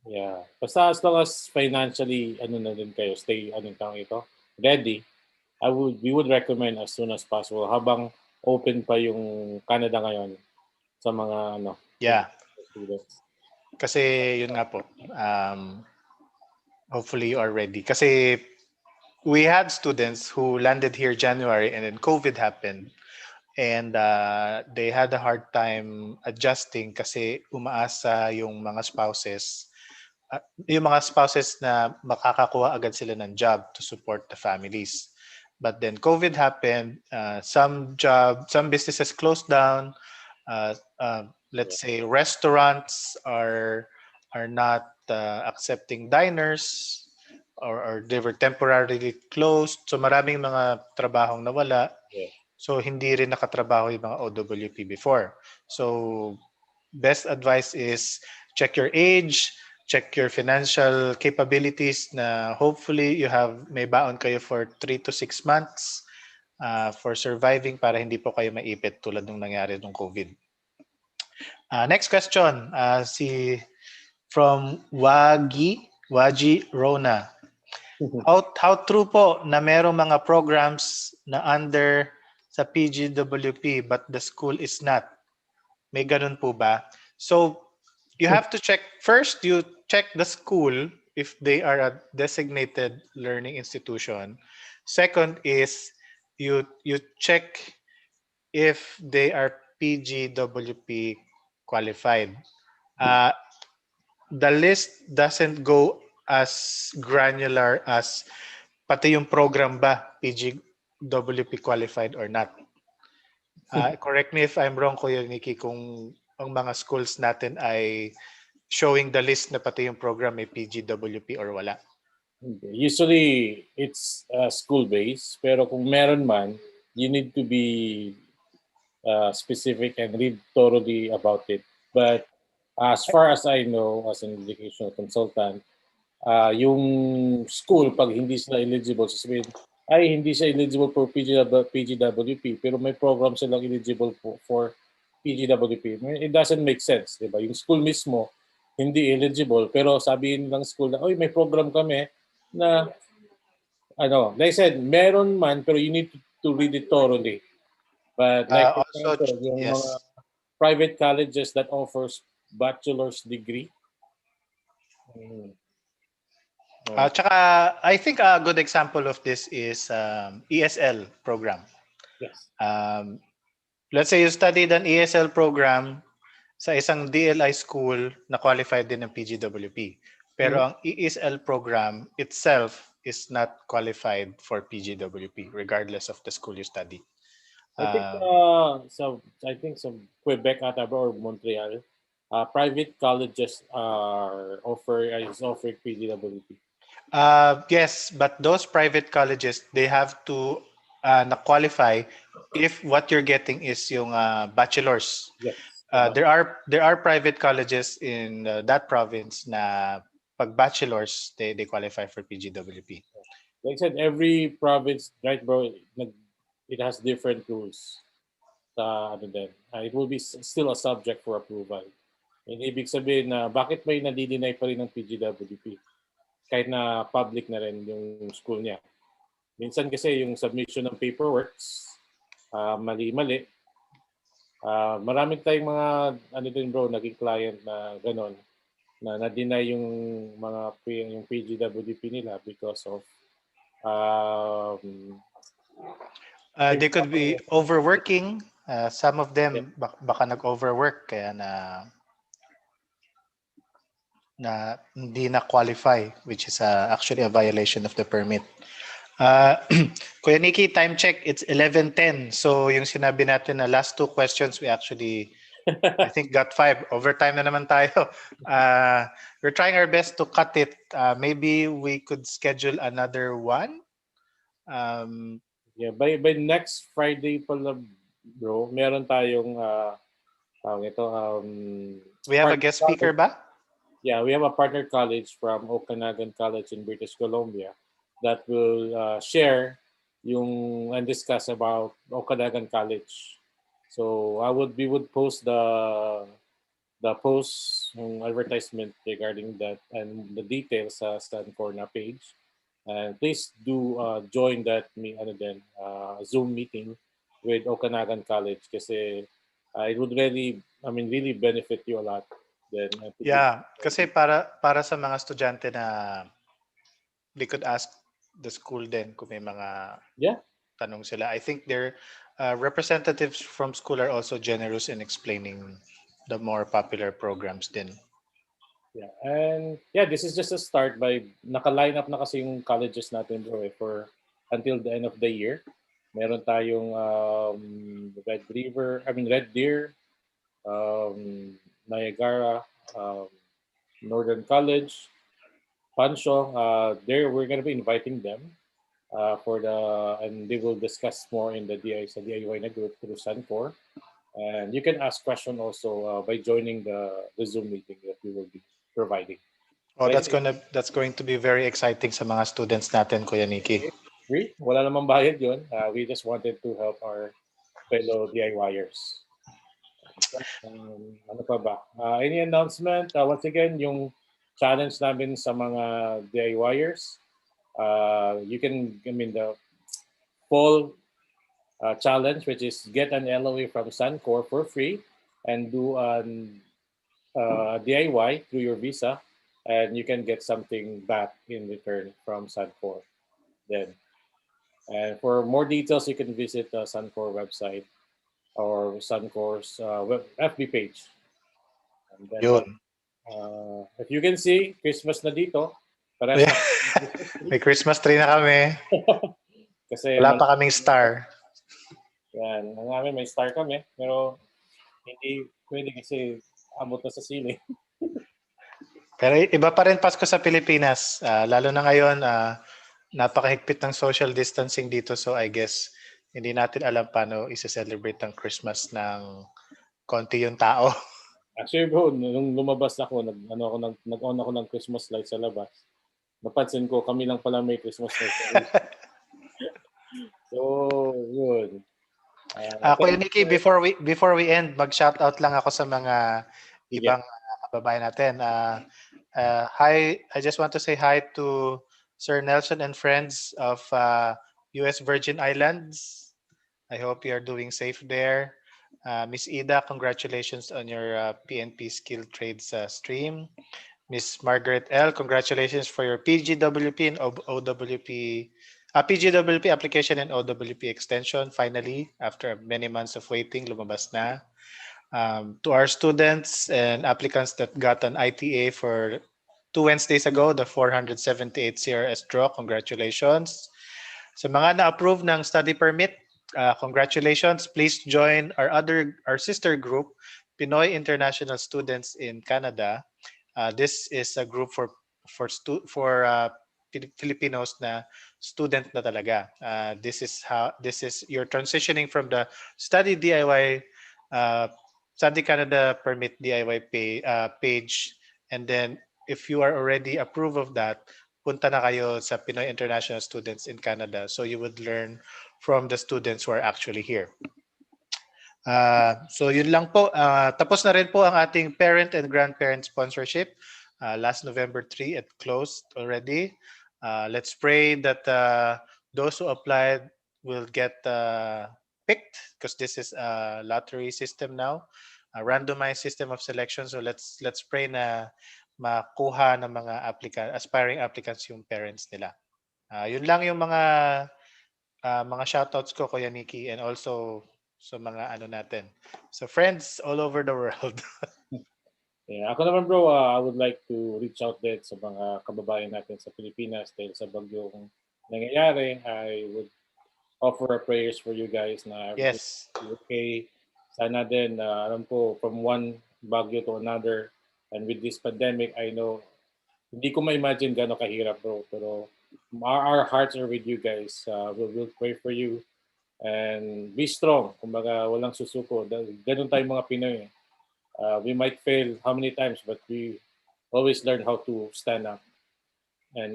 Yeah. Basta as long as financially na din kayo, ready, we would recommend as soon as possible habang open pa yung Canada ngayon sa mga students. Kasi yun nga po, hopefully you are ready. Kasi we had students who landed here January and then COVID happened. And they had a hard time adjusting kasi umaasa yung mga spouses na makakakuha agad sila ng job to support the families. But then COVID happened, some businesses closed down. Let's say restaurants are not accepting diners or they were temporarily closed. So maraming mga trabahong nawala. Yeah. So hindi rin nakatrabaho yung mga OWP before. So best advice is check your age, check your financial capabilities na hopefully you have may baon kayo for 3 to 6 months for surviving para hindi po kayo maipit tulad ng nangyari nung COVID. Next question, si from Waji Rona. How true po na merong mga programs na under sa PGWP but the school is not? May ganun po ba? So, you have to check, first you check the school if they are a designated learning institution. Second is you check if they are PGWP qualified. The list doesn't go as granular as pati yung program ba PGWP qualified or not. Correct me if I'm wrong, Kuya Nikki, kung ang mga schools natin ay showing the list na pati yung program may PGWP or wala. Usually, it's school-based. Pero kung meron man, you need to be specific and read thoroughly about it. But as far as I know, as an educational consultant, yung school, pag hindi sila eligible, sasabihin, ay hindi siya eligible for PGWP, pero may program silang eligible for PGWP. It doesn't make sense, di ba? Yung school mismo, hindi eligible, pero sabihin ng school na, oy, may program kami na, like I said, meron man, pero you need to read it thoroughly. But like, for Also, example, yung yes. mga private colleges that offers bachelor's degree, Tsaka, I think a good example of this is ESL program. yes. Let's say you studied an ESL program sa isang DLI school na qualified din ng PGWP. Pero ang ESL program itself is not qualified for PGWP regardless of the school you study. I think some Quebec ata ba, or Montreal, private colleges are offering PGWP. Yes, but those private colleges, they have to na-qualify if what you're getting is yung bachelor's. Yes. There are private colleges in that province na pag bachelor's, they qualify for PGWP. Like I said, every province, right, bro, it has different rules. It will be still a subject for approval. And ibig sabihin na bakit may nadi-deny pa rin ng PGWP kahit na public na rin yung school niya. Minsan kasi yung submission ng paperworks, mali-mali. Maraming tayong mga bro, naging client na gano'n na na-deny yung yung PGWP nila because of they could be overworking. Some of them baka nag-overwork kaya na hindi na qualify, which is actually a violation of the permit. Kuya Nikki, time check, it's 11:10. So yung sinabi natin na last two questions, we actually, I think, got 5. Overtime na naman tayo. We're trying our best to cut it. Maybe we could schedule another one. By next Friday pala, bro, meron tayong we have a guest speaker ba? Yeah, we have a partner college from Okanagan College in British Columbia that will share and discuss about Okanagan College. So we would post the post, yung advertisement regarding that and the details sa Sun-Cor na page. And please do join that Zoom meeting with Okanagan College kasi it would really benefit you a lot. Kasi para sa mga estudyante na they could ask the school din kung may mga tanong sila. I think their representatives from school are also generous in explaining the more popular programs din. Yeah, and this is just a start by naka-line up na kasi yung colleges natin, bro, for until the end of the year. Meron tayong Red Deer, Niagara, Northern College, Pancho. We're going to be inviting them and they will discuss more in the DIY na group through Sun-Cor. And you can ask question also by joining the Zoom meeting that we will be providing. Oh, By that's going to be very exciting sa mga students natin, Kuya Nikki. free, wala namang bayad yun. We just wanted to help our fellow DIYers. Ano pa ba? Any announcement? Once again, yung challenge namin sa mga DIYers, you can, the fall challenge, which is get an LOA from Sun-Cor for free and do an DIY through your visa, and you can get something back in return from Sun-Cor. Then, and for more details, you can visit the Sun-Cor website or Sun-Cor's FB page. And then, Yun. if you can see, Christmas na dito. Parehas na Christmas tree. May Christmas tree na kami. Kasi Wala pa kaming star. Yan. Ang namin may star kami. Pero hindi pwede kasi abot na sa ceiling. Pero iba pa rin Pasko sa Pilipinas. Lalo na ngayon, napakahigpit ng social distancing dito. So I guess, hindi natin alam paano isa-celebrate ang Christmas ng konti yung tao. Actually bro, nung lumabas ako, nag-on ako ng Christmas lights sa labas. Napansin ko, kami lang pala may Christmas lights. So, yun. Kuya Nikki, before we end, mag-shoutout lang ako sa mga ibang kababayan natin. Hi, I just want to say hi to Sir Nelson and friends of US Virgin Islands. I hope you are doing safe there. Miss Ida, congratulations on your PNP Skilled Trades stream. Miss Margaret L, congratulations for your PGWP and OWP PGWP application and OWP extension. Finally, after many months of waiting, lumabas na. To our students and applicants that got an ITA for 2 Wednesdays ago, the 478 CRS draw, congratulations. Sa mga na-approve ng study permit, congratulations. Please join our sister group, Pinoy International Students in Canada. This is a group for Filipinos na student na talaga. This is you're transitioning from the study DIY study Canada permit DIY page, and then if you are already approved of that, punta na kayo sa Pinoy International Students in Canada, so you would learn from the students who are actually here. So yun lang po. Tapos na rin po ang ating parent and grandparent sponsorship. Last November 3, it closed already. Let's pray that those who applied will get picked, because this is a lottery system now, a randomized system of selection. So let's pray na makuha ng mga aspiring applicants yung parents nila. Yun lang yung mga shoutouts ko, Kuya Nikki, and also sa mga natin. So friends all over the world. Yeah, ako naman bro, I would like to reach out din sa mga kababayan natin sa Pilipinas dahil sa bagyong nangyayari. I would offer prayers for you guys na Yes. okay. Sana din, alam ko, from one bagyo to another, and with this pandemic, I know, hindi ko ma-imagine gano'ng kahirap bro, pero our hearts are with you guys. We'll pray for you and be strong. Kumbaga, walang susuko. Ganun tayong mga Pinoy. We might fail how many times, but we always learn how to stand up and,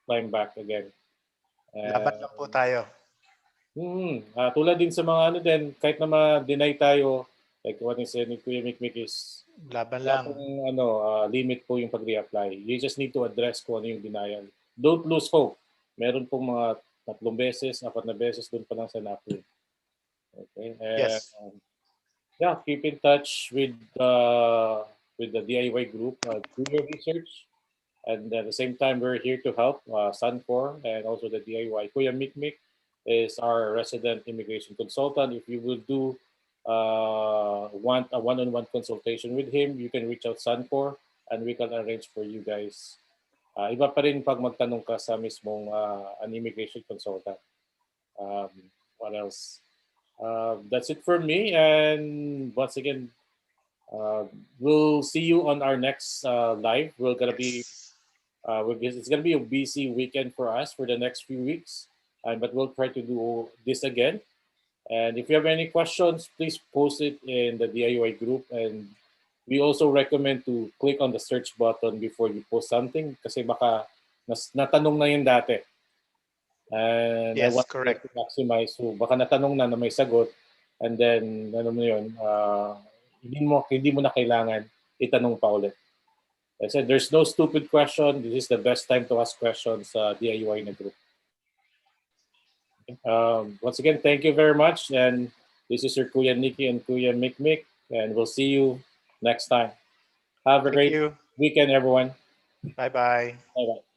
climb back again. Laban lang po tayo. Tulad din sa mga din, kahit na ma-deny tayo, like what you said ni Kuya Micmic is, laban lang. Limit po yung pag-reapply. You just need to address kung ano yung denial. Don't lose hope. Meron pong mga 3 beses, 4 na beses doon pa lang sa na-approve. Okay? Yes. Yeah, keep in touch with the DIY group, do your research, and at the same time we're here to help Sun-Cor and also the DIY. Kuya Micmic is our resident immigration consultant. If you will want a one-on-one consultation with him, you can reach out Sun-Cor and we can arrange for you guys. Iba pa rin pag magtanong ka sa mismong an immigration consultant. What else? That's it for me, and once again, we'll see you on our next live. We're gonna be It's going to be a busy weekend for us for the next few weeks, but we'll try to do this again. And if you have any questions, please post it in the DIY group. And we also recommend to click on the search button before you post something kasi baka natanong na yun dati. And I Yes, want correct. to maximize. So baka natanong na may sagot and then ano mo yun, hindi mo na kailangan itanong pa ulit. I said there's no stupid question. This is the best time to ask questions sa DIY na group. Once again, thank you very much. And this is your Kuya Nikki and Kuya Micmic. And we'll see you next time. Have a Thank great you. weekend, everyone. Bye bye. Bye bye.